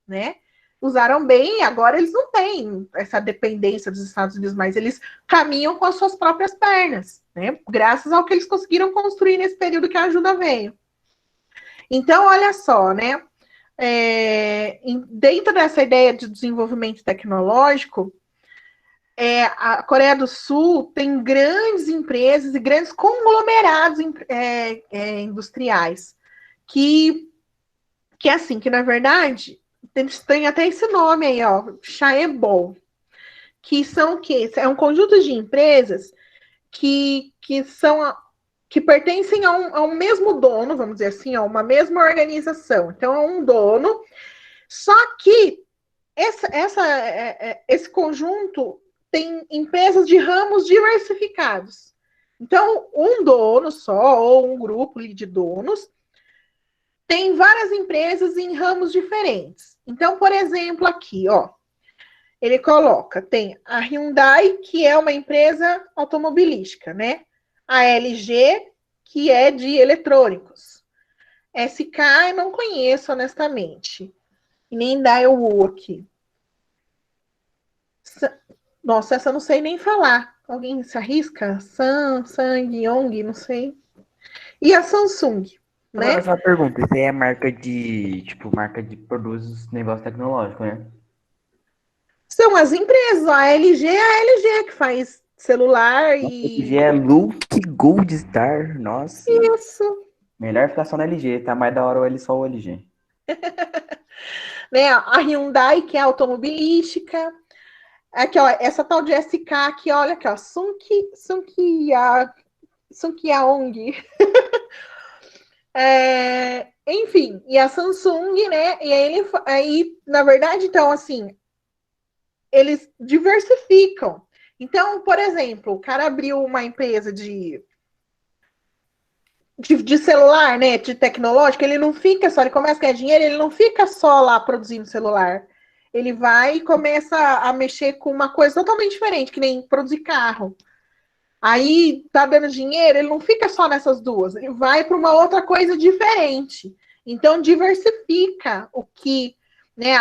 né? Usaram bem, e agora eles não têm essa dependência dos Estados Unidos, mas eles caminham com as suas próprias pernas, né? Graças ao que eles conseguiram construir nesse período que a ajuda veio. Então, olha só, né? Dentro dessa ideia de desenvolvimento tecnológico, a Coreia do Sul tem grandes empresas e grandes conglomerados industriais que assim, que na verdade tem até esse nome aí, ó, Chaebol, que são o quê? É um conjunto de empresas que pertencem a um mesmo dono, vamos dizer assim, a uma mesma organização. Então é um dono, só que esse conjunto tem empresas de ramos diversificados. Então, um dono só, ou um grupo de donos, tem várias empresas em ramos diferentes. Então, por exemplo, aqui, ó, ele coloca, tem a Hyundai, que é uma empresa automobilística, né? A LG, que é de eletrônicos. SK eu não conheço, honestamente. E nem Daewoo aqui. Nossa, essa eu não sei nem falar. Alguém se arrisca? Samsung, Yong, não sei. E a Samsung, Agora, né? só uma pergunta, isso aí é marca de, tipo, marca de produtos, negócio tecnológico, né? São as empresas. A LG é a LG que faz celular Nossa, e LG é Look Gold Star, nossa. isso, Melhor ficar só na LG, tá mais da hora só o LG. né? A Hyundai, que é automobilística. Aqui, ó, essa tal de SK aqui, olha aqui, ó, Sungkyong. Enfim, e a Samsung, né? E aí, na verdade, então, assim, eles diversificam. Então, por exemplo, o cara abriu uma empresa de celular, né? De tecnológico, ele não fica só, ele começa a ganhar dinheiro, ele não fica só lá produzindo celular. Ele vai e começa a mexer com uma coisa totalmente diferente, que nem produzir carro. Aí tá dando dinheiro, ele não fica só nessas duas, ele vai para uma outra coisa diferente. Então, diversifica o que, né,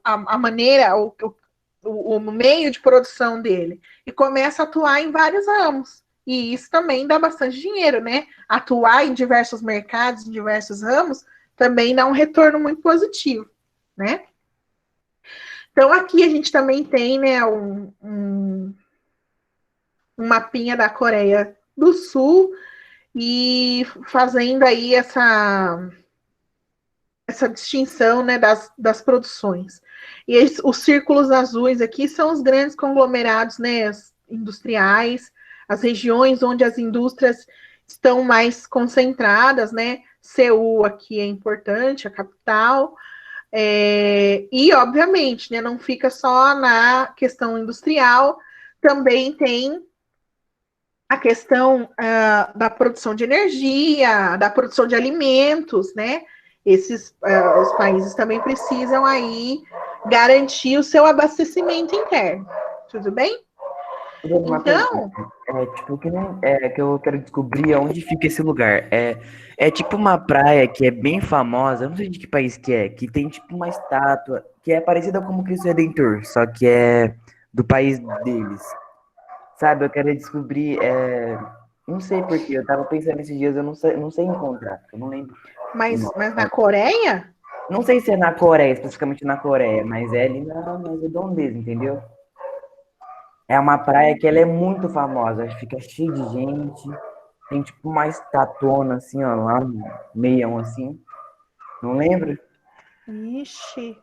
a maneira, o meio de produção dele, e começa a atuar em vários ramos. E isso também dá bastante dinheiro, né? Atuar em diversos mercados, em diversos ramos, também dá um retorno muito positivo, né? Então, aqui a gente também tem, né, um mapinha da Coreia do Sul e fazendo aí essa distinção, né, das produções. E os círculos azuis aqui são os grandes conglomerados, né, industriais, as regiões onde as indústrias estão mais concentradas, né? Seul aqui é importante, a capital. E, obviamente, né, não fica só na questão industrial, também tem a questão da produção de energia, da produção de alimentos, né? Os países também precisam aí garantir o seu abastecimento interno. Tudo bem? Uma pergunta. Então, Tipo, que eu quero descobrir onde fica esse lugar. É tipo uma praia que é bem famosa, eu não sei de que país que tem tipo uma estátua que é parecida com o Cristo Redentor, só que é do país deles. Sabe, eu quero descobrir, não sei por quê, eu tava pensando esses dias, eu não sei encontrar, eu não lembro o mas, nome, mas na sabe? Coreia, Não sei se é na Coreia, especificamente na Coreia, mas é ali nas redondezas, entendeu? É uma praia que ela é muito famosa, fica cheio de gente, tem tipo uma estatona assim, ó, lá no meião assim, não lembro? ixi,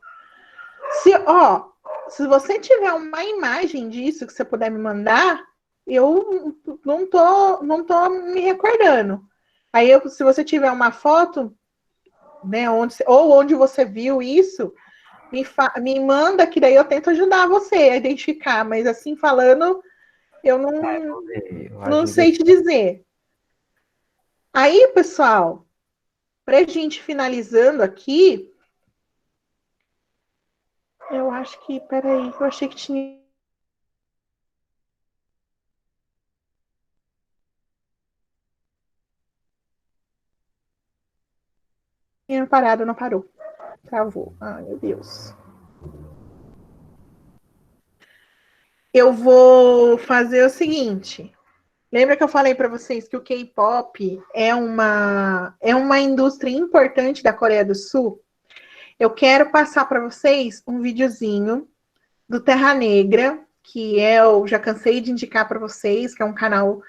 ó, se você tiver uma imagem disso que você puder me mandar, eu não tô me recordando. Aí, se você tiver uma foto, né, onde você viu isso, me manda, que daí eu tento ajudar você a identificar, mas assim falando, eu Eu não ajudo. sei te dizer. Aí, pessoal, para a gente finalizando aqui, eu acho que, peraí, eu achei que tinha. 。 . 。 . 。 . 。 . 。 . 。 . 。 . 。 . 。 . 。 . 。 . 。 . 。 . 。 . 。 . 。 . 。 . 。 . 。 . 。 . 。 . 。 . 。 . 。 . 。 . 。 . 。 . 。 . 。Tinha parado, não parou. Travou. Ai, meu Deus. Eu vou fazer o seguinte. Lembra que eu falei para vocês que o K-pop é uma indústria importante da Coreia do Sul? Eu quero passar para vocês um videozinho do Terra Negra, que eu já cansei de indicar para vocês, que é um canal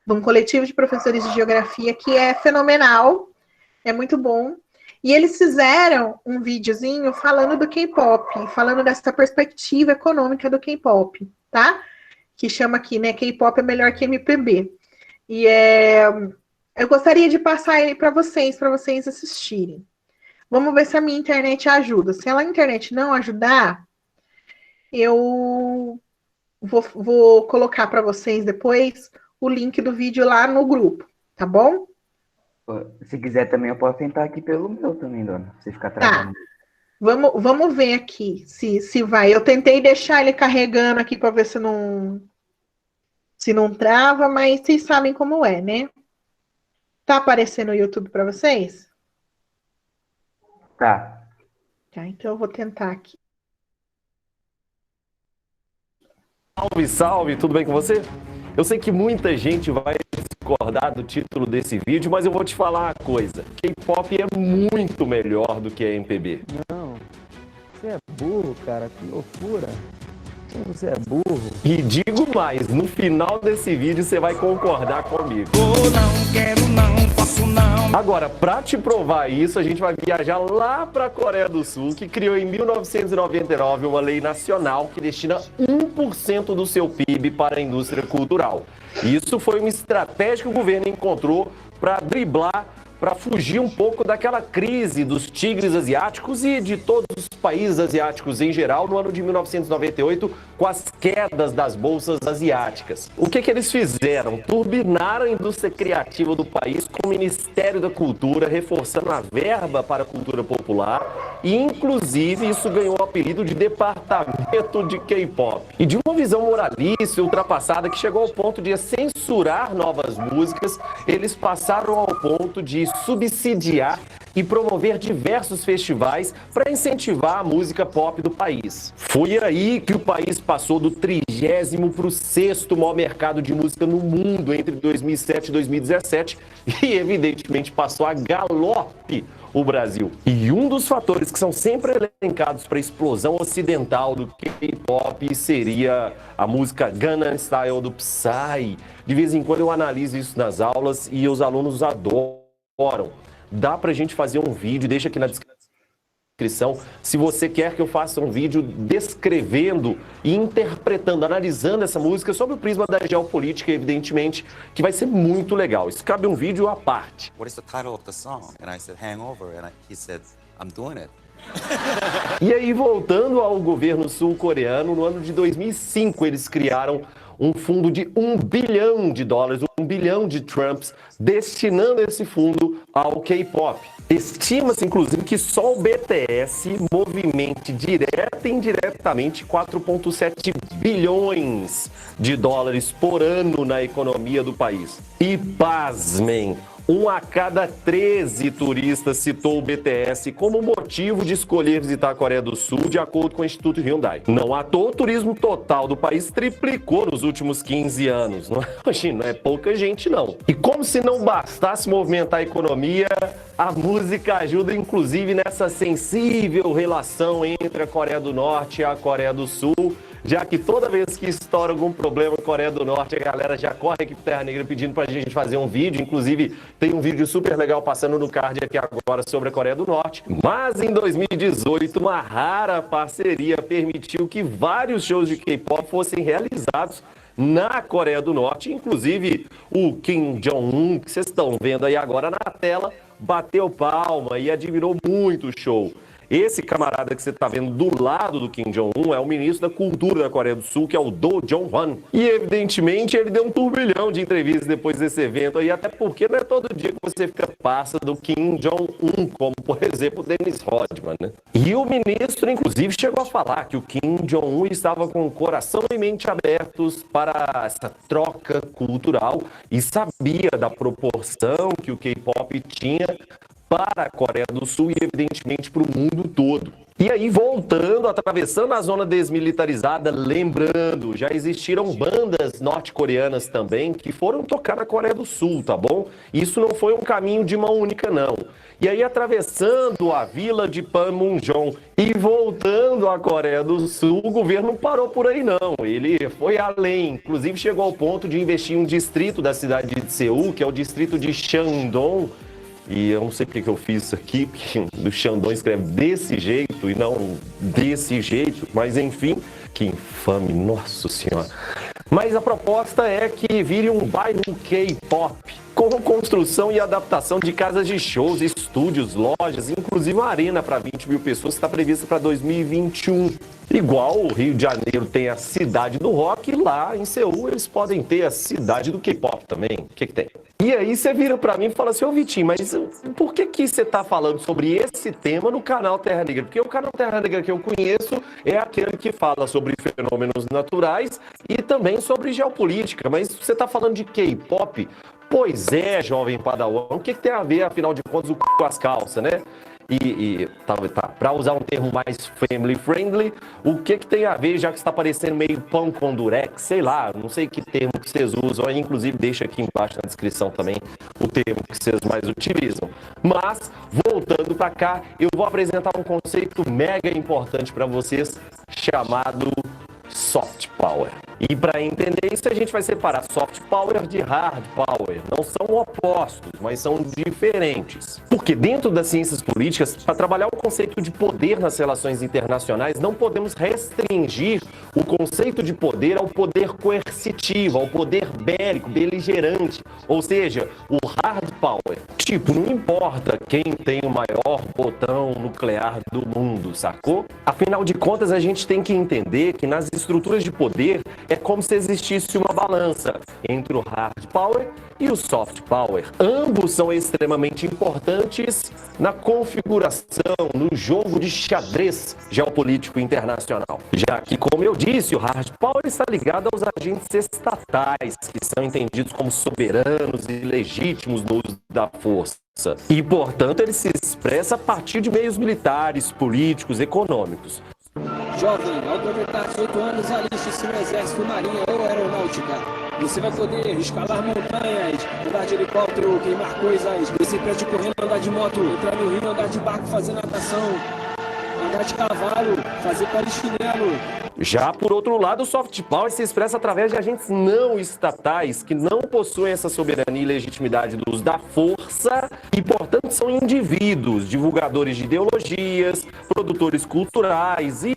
de um coletivo de professores de geografia que é fenomenal, é muito bom. E eles fizeram um videozinho falando do K-pop, falando dessa perspectiva econômica do K-pop, tá? Que chama aqui, né? K-pop é melhor que MPB. E eu gostaria de passar ele para vocês assistirem. Vamos ver se a minha internet ajuda. Se a internet não ajudar, eu vou colocar para vocês depois o link do vídeo lá no grupo, tá bom? Se quiser também, eu posso tentar aqui pelo meu também, dona. Você ficar Tá. travando. Vamos ver aqui se vai. Eu tentei deixar ele carregando aqui para ver se não trava, mas vocês sabem como é, né? Tá aparecendo o YouTube para vocês? Tá. Tá, então eu vou tentar aqui. Salve, salve, tudo bem com você? Eu sei que muita gente vai discordar do título desse vídeo, mas eu vou te falar uma coisa. K-pop é muito melhor do que a MPB. Não, você é burro, cara, que loucura. Você é burro. E digo mais, no final desse vídeo você vai concordar comigo. Não quero não, posso não. Agora, pra te provar isso, a gente vai viajar lá pra Coreia do Sul, que criou em 1999 uma lei nacional que destina 1% do seu PIB para a indústria cultural. Isso foi uma estratégia que o governo encontrou para driblar, para fugir um pouco daquela crise dos tigres asiáticos e de todos os países asiáticos em geral no ano de 1998, com as quedas das bolsas asiáticas. O que eles fizeram? Turbinaram a indústria criativa do país com o Ministério da Cultura, reforçando a verba para a cultura popular e, inclusive, isso ganhou o apelido de Departamento de K-pop. E de uma visão moralista e ultrapassada que chegou ao ponto de censurar novas músicas, eles passaram ao ponto de subsidiar e promover diversos festivais para incentivar a música pop do país. Foi aí que o país passou do 30º para o 6º maior mercado de música no mundo entre 2007 e 2017 e, evidentemente, passou a galope o Brasil. E um dos fatores que são sempre elencados para a explosão ocidental do K-pop seria a música Gangnam Style do Psy. De vez em quando eu analiso isso nas aulas e os alunos adoram. Dá pra gente fazer um vídeo, deixa aqui na descrição, se você quer que eu faça um vídeo descrevendo e interpretando, analisando essa música sob o prisma da geopolítica, evidentemente, que vai ser muito legal. Isso cabe um vídeo à parte. What is the title of the song? And I said, Hangover. And he said, I'm doing it. E aí, voltando ao governo sul-coreano, no ano de 2005, eles criaram um fundo de $1 bilhão, $1 bilhão de Trumps, destinando esse fundo ao K-pop. Estima-se, inclusive, que só o BTS movimente direta e indiretamente 4,7 bilhões de dólares por ano na economia do país. E pasmem! 1 a cada 13 turistas citou o BTS como motivo de escolher visitar a Coreia do Sul, de acordo com o Instituto Hyundai. Não à toa, o turismo total do país triplicou nos últimos 15 anos. Não é pouca gente, não. E como se não bastasse movimentar a economia, a música ajuda, inclusive, nessa sensível relação entre a Coreia do Norte e a Coreia do Sul, já que toda vez que estoura algum problema com a Coreia do Norte, a galera já corre aqui pro Terra Negra pedindo pra gente fazer um vídeo. Inclusive, tem um vídeo super legal passando no card aqui agora sobre a Coreia do Norte. Mas em 2018, uma rara parceria permitiu que vários shows de K-pop fossem realizados na Coreia do Norte. Inclusive, o Kim Jong-un, que vocês estão vendo aí agora na tela, bateu palma e admirou muito o show. Esse camarada que você está vendo do lado do Kim Jong-un é o ministro da Cultura da Coreia do Sul, que é o Do Jong-hwan. E, evidentemente, ele deu um turbilhão de entrevistas depois desse evento aí, até porque não é todo dia que você fica parça do Kim Jong-un, como, por exemplo, o Dennis Rodman, né? E o ministro, inclusive, chegou a falar que o Kim Jong-un estava com o coração e mente abertos para essa troca cultural e sabia da proporção que o K-pop tinha para a Coreia do Sul e, evidentemente, para o mundo todo. E aí, voltando, atravessando a zona desmilitarizada, lembrando, já existiram bandas norte-coreanas também que foram tocar na Coreia do Sul, tá bom? Isso não foi um caminho de mão única, não. E aí, atravessando a vila de Panmunjom e voltando à Coreia do Sul, o governo não parou por aí, não. Ele foi além, inclusive chegou ao ponto de investir em um distrito da cidade de Seul, que é o distrito de Shandong. E eu não sei porque que eu fiz isso aqui, porque do Shandong escreve desse jeito e não desse jeito, mas enfim, que infame, nossa senhora. Mas a proposta é que vire um bairro K-pop, com construção e adaptação de casas de shows, estúdios, lojas, inclusive uma arena para 20 mil pessoas que está prevista para 2021. Igual o Rio de Janeiro tem a cidade do rock, lá em Seul eles podem ter a cidade do K-pop também. O que tem? E aí você vira pra mim e fala assim, ô Vitinho, mas por que você tá falando sobre esse tema no canal Terra Negra? Porque o canal Terra Negra que eu conheço é aquele que fala sobre fenômenos naturais e também sobre geopolítica, mas você tá falando de K-pop? Pois é, jovem padawan, o que tem a ver, afinal de contas, o c... com as calças, né? Para usar um termo mais family friendly, o que tem a ver, já que está parecendo meio pão com durex, sei lá, não sei que termo que vocês usam, aí, inclusive deixa aqui embaixo na descrição também o termo que vocês mais utilizam. Mas, voltando para cá, eu vou apresentar um conceito mega importante para vocês, chamado soft power. E para entender isso, a gente vai separar soft power de hard power. Não são opostos, mas são diferentes. Porque dentro das ciências políticas, para trabalhar o conceito de poder nas relações internacionais, não podemos restringir o conceito de poder ao poder coercitivo, ao poder bélico, beligerante. Ou seja, o hard power. Tipo, não importa quem tem o maior botão nuclear do mundo, sacou? Afinal de contas, a gente tem que entender que nas estruturas de poder é como se existisse uma balança entre o hard power e o soft power. Ambos são extremamente importantes na configuração, no jogo de xadrez geopolítico internacional. Já que, como eu disse, o hard power está ligado aos agentes estatais, que são entendidos como soberanos e legítimos no uso da força. E, portanto, ele se expressa a partir de meios militares, políticos, econômicos. Jovem, ao completar 18 anos, aliste-se no Exército, Marinha ou Aeronáutica. Você vai poder escalar montanhas, andar de helicóptero, queimar coisas, descer prédio correndo, andar de moto, entrar no rio, andar de barco, fazer natação, andar de cavalo, fazer polichinelo. Já por outro lado, o soft power se expressa através de agentes não estatais que não possuem essa soberania e legitimidade do uso da força e, portanto, são indivíduos, divulgadores de ideologias, produtores culturais e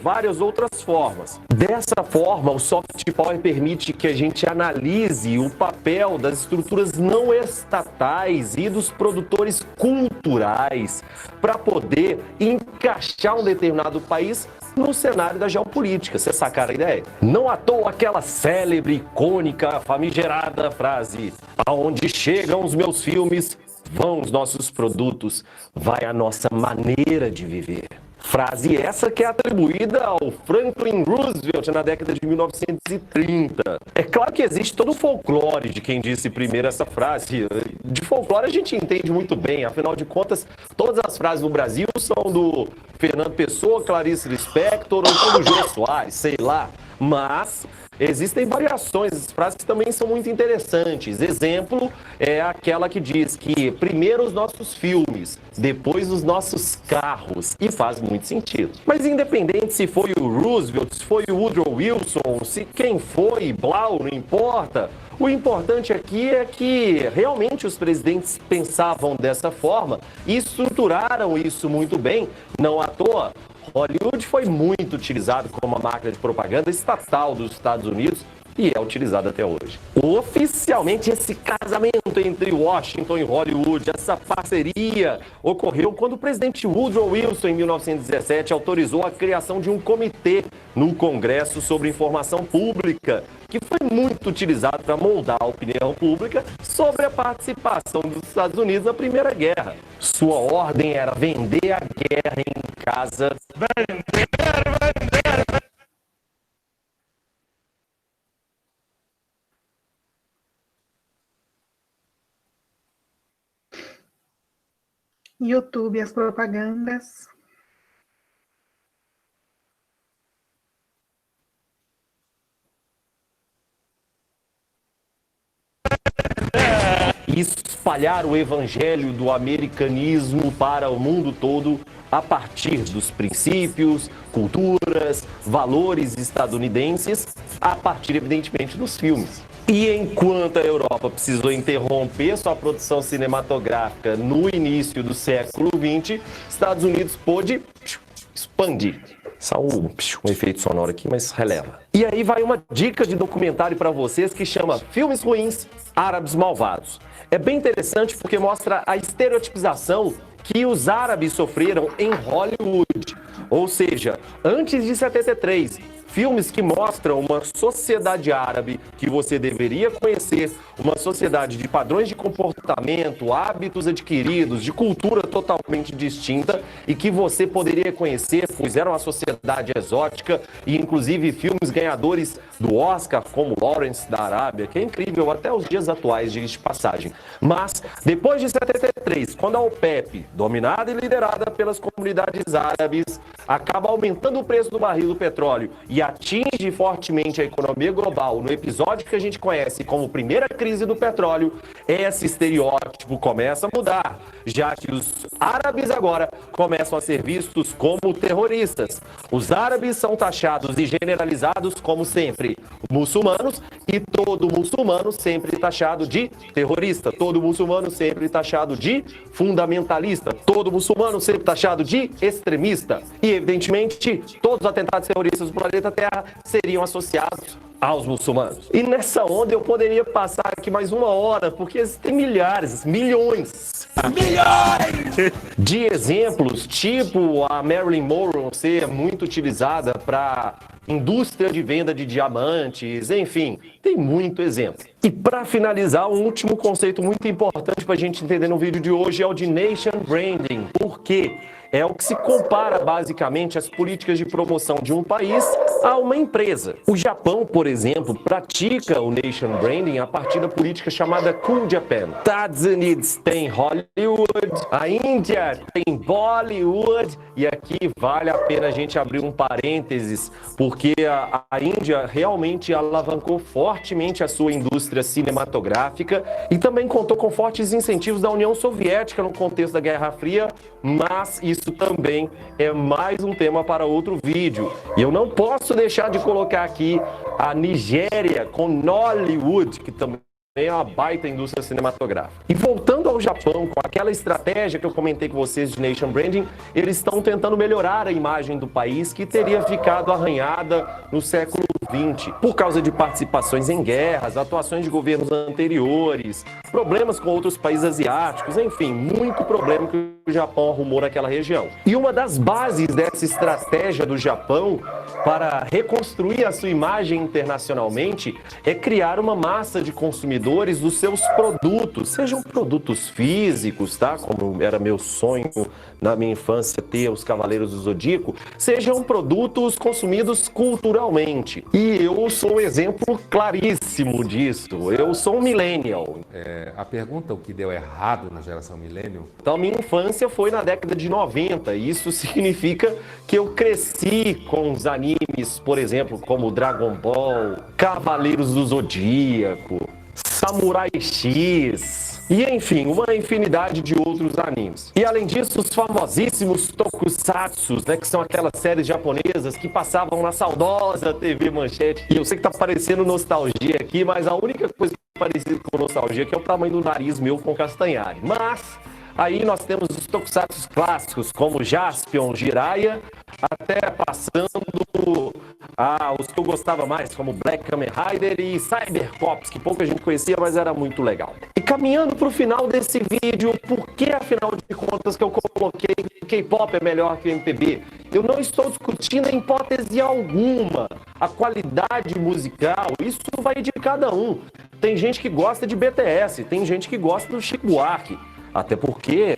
várias outras formas. Dessa forma, o soft power permite que a gente analise o papel das estruturas não estatais e dos produtores culturais para poder encaixar um determinado país no cenário da geopolítica. Você sacaram a ideia? Não à toa aquela célebre, icônica, famigerada frase: aonde chegam os meus filmes, vão os nossos produtos, vai a nossa maneira de viver. Frase essa que é atribuída ao Franklin Roosevelt na década de 1930. É claro que existe todo o folclore de quem disse primeiro essa frase. De folclore a gente entende muito bem, afinal de contas, todas as frases no Brasil são do Fernando Pessoa, Clarice Lispector ou então do Jô Soares, sei lá. Mas existem variações, as frases também são muito interessantes. Exemplo é aquela que diz que primeiro os nossos filmes, depois os nossos carros. E faz muito sentido. Mas independente se foi o Roosevelt, se foi o Woodrow Wilson, se quem foi, Blau, não importa. O importante aqui é que realmente os presidentes pensavam dessa forma e estruturaram isso muito bem, não à toa. Hollywood foi muito utilizado como uma máquina de propaganda estatal dos Estados Unidos e é utilizado até hoje. Oficialmente, esse casamento entre Washington e Hollywood, essa parceria, ocorreu quando o presidente Woodrow Wilson, em 1917, autorizou a criação de um comitê no Congresso sobre informação pública, que foi muito utilizado para moldar a opinião pública sobre a participação dos Estados Unidos na Primeira Guerra. Sua ordem era vender a guerra em casa. Vender. YouTube, as propagandas. E espalhar o evangelho do americanismo para o mundo todo a partir dos princípios, culturas, valores estadunidenses, a partir, evidentemente, dos filmes. E enquanto a Europa precisou interromper sua produção cinematográfica no início do século XX, Estados Unidos pôde expandir. Só um efeito sonoro aqui, mas releva. E aí vai uma dica de documentário para vocês que chama Filmes Ruins, Árabes Malvados. É bem interessante porque mostra a estereotipização que os árabes sofreram em Hollywood. Ou seja, antes de 73, filmes que mostram uma sociedade árabe que você deveria conhecer, uma sociedade de padrões de comportamento, hábitos adquiridos, de cultura totalmente distinta e que você poderia conhecer, pois era uma sociedade exótica e inclusive filmes ganhadores do Oscar, como Lawrence da Arábia, que é incrível até os dias atuais, diga de passagem. Mas, depois de 73, quando a OPEP, dominada e liderada pelas comunidades árabes, acaba aumentando o preço do barril do petróleo e atinge fortemente a economia global no episódio que a gente conhece como primeira crise do petróleo, esse estereótipo começa a mudar, já que os árabes agora começam a ser vistos como terroristas. Os árabes são taxados e generalizados como sempre muçulmanos e todo muçulmano sempre taxado de terrorista, todo muçulmano sempre taxado de fundamentalista, todo muçulmano sempre taxado de extremista. E, evidentemente, todos os atentados terroristas do planeta Terra seriam associados aos muçulmanos. E nessa onda eu poderia passar aqui mais uma hora, porque existem milhares, milhões de exemplos, tipo a Marilyn Monroe ser muito utilizada para indústria de venda de diamantes, enfim, tem muito exemplo. E para finalizar, um último conceito muito importante para a gente entender no vídeo de hoje é o de Nation Branding. Por quê? É o que se compara basicamente as políticas de promoção de um país a uma empresa. O Japão, por exemplo, pratica o Nation Branding a partir da política chamada Cool Japan. Estados Unidos tem Hollywood, a Índia tem Bollywood, e aqui vale a pena a gente abrir um parênteses, porque a Índia realmente alavancou fortemente a sua indústria cinematográfica e também contou com fortes incentivos da União Soviética no contexto da Guerra Fria, mas isso também é mais um tema para outro vídeo. E eu não posso deixar de colocar aqui a Nigéria com Nollywood, que também é uma baita indústria cinematográfica. E voltando ao Japão, com aquela estratégia que eu comentei com vocês de Nation Branding, eles estão tentando melhorar a imagem do país que teria ficado arranhada no século XX, por causa de participações em guerras, atuações de governos anteriores, problemas com outros países asiáticos, enfim, muito problema que o Japão arrumou naquela região. E uma das bases dessa estratégia do Japão para reconstruir a sua imagem internacionalmente é criar uma massa de consumidores dos seus produtos, sejam produtos físicos, tá? Como era meu sonho na minha infância ter os Cavaleiros do Zodíaco, sejam produtos consumidos culturalmente. E eu sou um exemplo claríssimo disso. Eu sou um millennial. A pergunta, o que deu errado na geração millennial? Então, minha infância foi na década de 90. E isso significa que eu cresci com os animes, por exemplo, como Dragon Ball, Cavaleiros do Zodíaco, Samurai X, e enfim, uma infinidade de outros animes. E além disso, os famosíssimos tokusatsus, né, que são aquelas séries japonesas que passavam na saudosa TV Manchete. E eu sei que tá parecendo nostalgia aqui, mas a única coisa parecida com nostalgia que é o tamanho do nariz meu com Castanhari. Mas aí nós temos os tokusatsus clássicos, como Jaspion, Jiraiya, até passando os que eu gostava mais, como Black Kamen Rider e Cybercops, que pouca gente conhecia, mas era muito legal. E caminhando para o final desse vídeo, por que, afinal de contas, que eu coloquei que K-pop é melhor que o MPB? Eu não estou discutindo em hipótese alguma a qualidade musical, isso vai de cada um. Tem gente que gosta de BTS, tem gente que gosta do Chico Buarque, até porque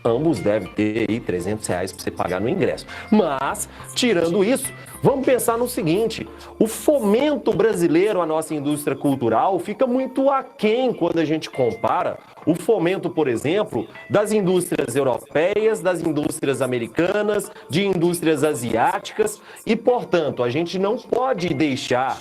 ambos devem ter aí R$300 para você pagar no ingresso. Mas, tirando isso, Vamos pensar no seguinte, o fomento brasileiro à nossa indústria cultural fica muito aquém quando a gente compara o fomento, por exemplo, das indústrias europeias, das indústrias americanas, de indústrias asiáticas e, portanto, a gente não pode deixar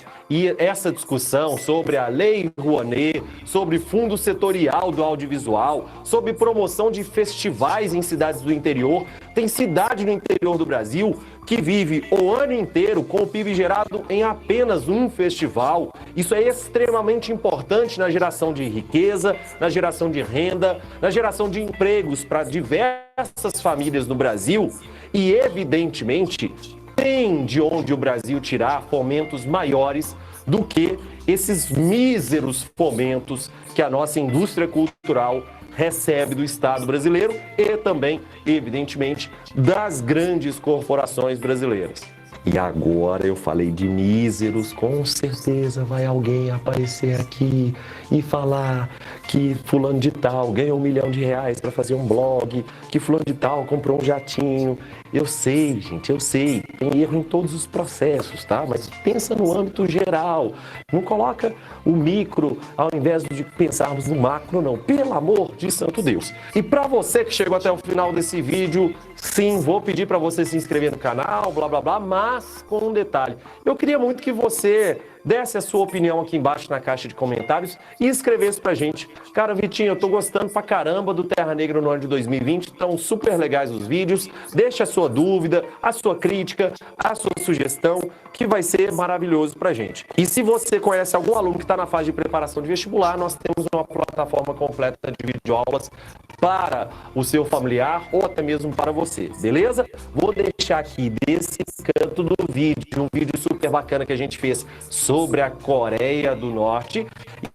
essa discussão sobre a Lei Rouanet, sobre fundo setorial do audiovisual, sobre promoção de festivais em cidades do interior. Tem cidade no interior do Brasil que vive o ano inteiro com o PIB gerado em apenas um festival. Isso é extremamente importante na geração de riqueza, na geração de renda, na geração de empregos para diversas famílias no Brasil e, evidentemente, tem de onde o Brasil tirar fomentos maiores do que esses míseros fomentos que a nossa indústria cultural recebe do Estado brasileiro e também, evidentemente, das grandes corporações brasileiras. E agora eu falei de míseros, com certeza vai alguém aparecer aqui e falar que fulano de tal ganhou R$1 milhão para fazer um blog, que fulano de tal comprou um jatinho. Eu sei, gente, eu sei, tem erro em todos os processos, tá? Mas pensa no âmbito geral, não coloca o micro ao invés de pensarmos no macro, não. Pelo amor de santo Deus. E para você que chegou até o final desse vídeo, sim, vou pedir para você se inscrever no canal, blá, blá, blá, mas com um detalhe. Eu queria muito que você desse a sua opinião aqui embaixo na caixa de comentários e escrevesse pra gente. Cara, Vitinho, eu tô gostando pra caramba do Terra Negra no ano de 2020, estão super legais os vídeos. Deixa a sua dúvida, a sua crítica, a sua sugestão, que vai ser maravilhoso pra gente. E se você conhece algum aluno que está na fase de preparação de vestibular, nós temos uma plataforma completa de videoaulas para o seu familiar ou até mesmo para você, beleza? Vou deixar aqui desse canto do vídeo, um vídeo super bacana que a gente fez sobre a Coreia do Norte,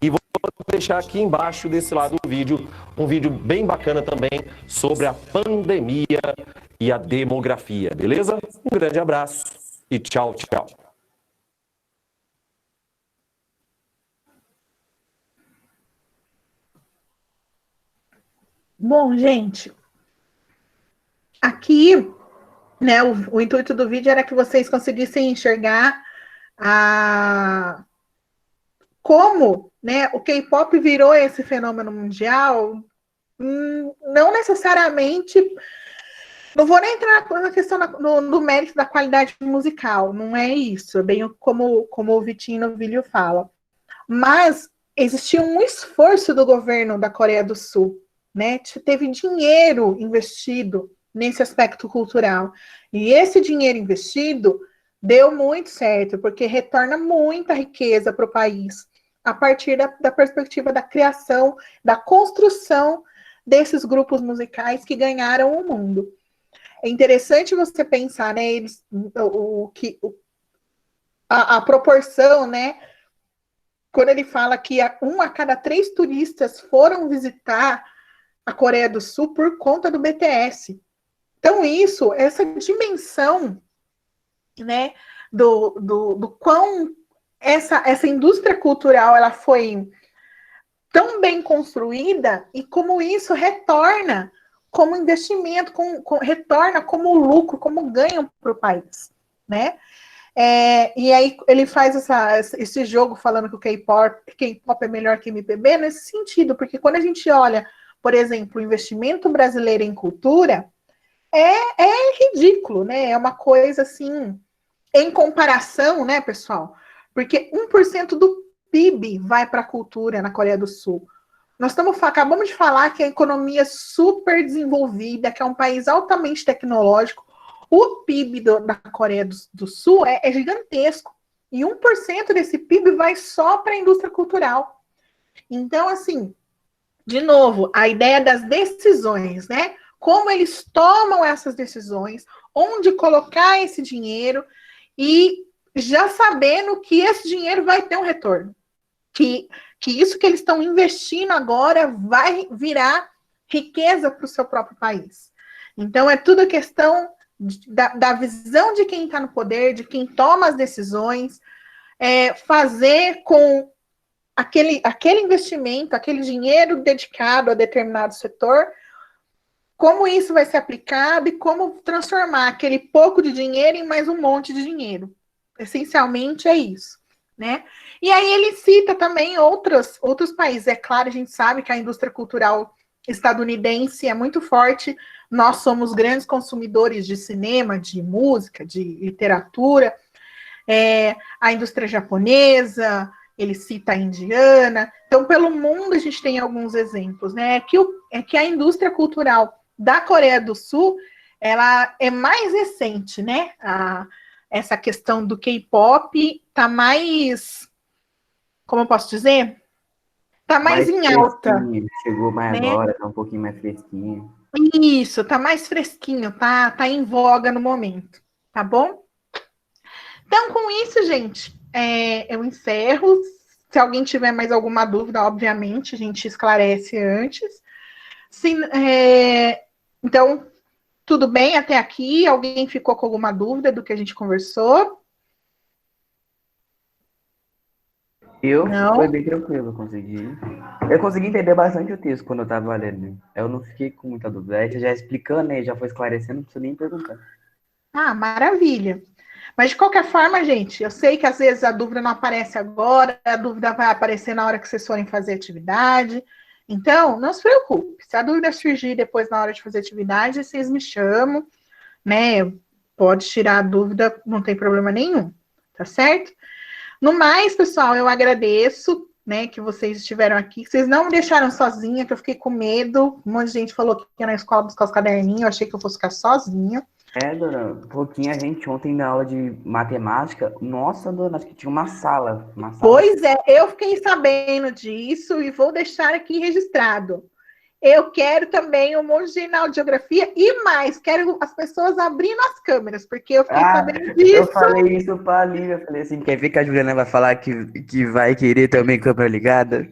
e vou deixar aqui embaixo desse lado do vídeo um vídeo bem bacana também sobre a pandemia e a demografia, beleza? Um grande abraço e tchau, tchau. Bom, gente, aqui, né, o intuito do vídeo era que vocês conseguissem enxergar como, né, o K-pop virou esse fenômeno mundial. Não necessariamente, não vou nem entrar na questão no mérito da qualidade musical, não é isso, é bem como o Vitinho no vídeo fala, mas existia um esforço do governo da Coreia do Sul, né, teve dinheiro investido nesse aspecto cultural, e esse dinheiro investido deu muito certo, porque retorna muita riqueza para o país, a partir da perspectiva da criação, da construção desses grupos musicais que ganharam o mundo. É interessante você pensar, né, a proporção, né, quando ele fala que 1 a cada 3 turistas foram visitar a Coreia do Sul por conta do BTS. Então, essa dimensão, né, do quão essa indústria cultural ela foi tão bem construída e como isso retorna como investimento, retorna como lucro, como ganho para o país, né? E aí ele faz esse jogo falando que o K-pop é melhor que MPB nesse sentido, porque quando a gente olha, por exemplo, o investimento brasileiro em cultura, é ridículo, né? É uma coisa assim, em comparação, né, pessoal? Porque 1% do PIB vai para a cultura na Coreia do Sul. Nós acabamos de falar que a economia super desenvolvida, que é um país altamente tecnológico, o PIB da Coreia do Sul é gigantesco. E 1% desse PIB vai só para a indústria cultural. Então, assim, de novo, a ideia das decisões, né? Como eles tomam essas decisões, onde colocar esse dinheiro e já sabendo que esse dinheiro vai ter um retorno. Que isso que eles estão investindo agora vai virar riqueza para o seu próprio país. Então, é tudo questão da visão de quem está no poder, de quem toma as decisões, fazer com aquele investimento, aquele dinheiro dedicado a determinado setor, como isso vai ser aplicado e como transformar aquele pouco de dinheiro em mais um monte de dinheiro. Essencialmente é isso, né? E aí ele cita também outros países. É claro, a gente sabe que a indústria cultural estadunidense é muito forte. Nós somos grandes consumidores de cinema, de música, de literatura. A indústria japonesa, ele cita a indiana. Então, pelo mundo, a gente tem alguns exemplos, né? É que a indústria cultural da Coreia do Sul, ela é mais recente, né? Essa questão do K-pop tá mais, como eu posso dizer? Tá mais em alta. Chegou mais né? agora, tá um pouquinho mais fresquinho. Isso, tá mais fresquinho, tá em voga no momento, tá bom? Então, com isso, gente, eu encerro. Se alguém tiver mais alguma dúvida, obviamente, a gente esclarece antes. Então, tudo bem até aqui? Alguém ficou com alguma dúvida do que a gente conversou? Não? Foi bem tranquilo, eu consegui entender bastante o texto quando eu tava lendo. Eu não fiquei com muita dúvida. A gente já explicando, né, já foi esclarecendo, não preciso nem perguntar. Ah, maravilha. Mas, de qualquer forma, gente, eu sei que às vezes a dúvida não aparece agora, a dúvida vai aparecer na hora que vocês forem fazer atividade. Então, não se preocupe. Se a dúvida surgir depois na hora de fazer atividade, vocês me chamam, né? Pode tirar a dúvida, não tem problema nenhum, tá certo? No mais, pessoal, eu agradeço, né, que vocês estiveram aqui. Vocês não me deixaram sozinha, que eu fiquei com medo. Um monte de gente falou que ia na escola buscar os caderninhos, eu achei que eu fosse ficar sozinha. Dona, pouquinho a gente ontem na aula de matemática, nossa, dona, acho que tinha uma sala. Pois é, eu fiquei sabendo disso e vou deixar aqui registrado. Eu quero também um monte de aula de geografia e mais, quero as pessoas abrindo as câmeras, porque eu fiquei sabendo disso. Eu falei isso pra Lívia, eu falei assim, quer ver que a Juliana vai falar que vai querer também câmera ligada?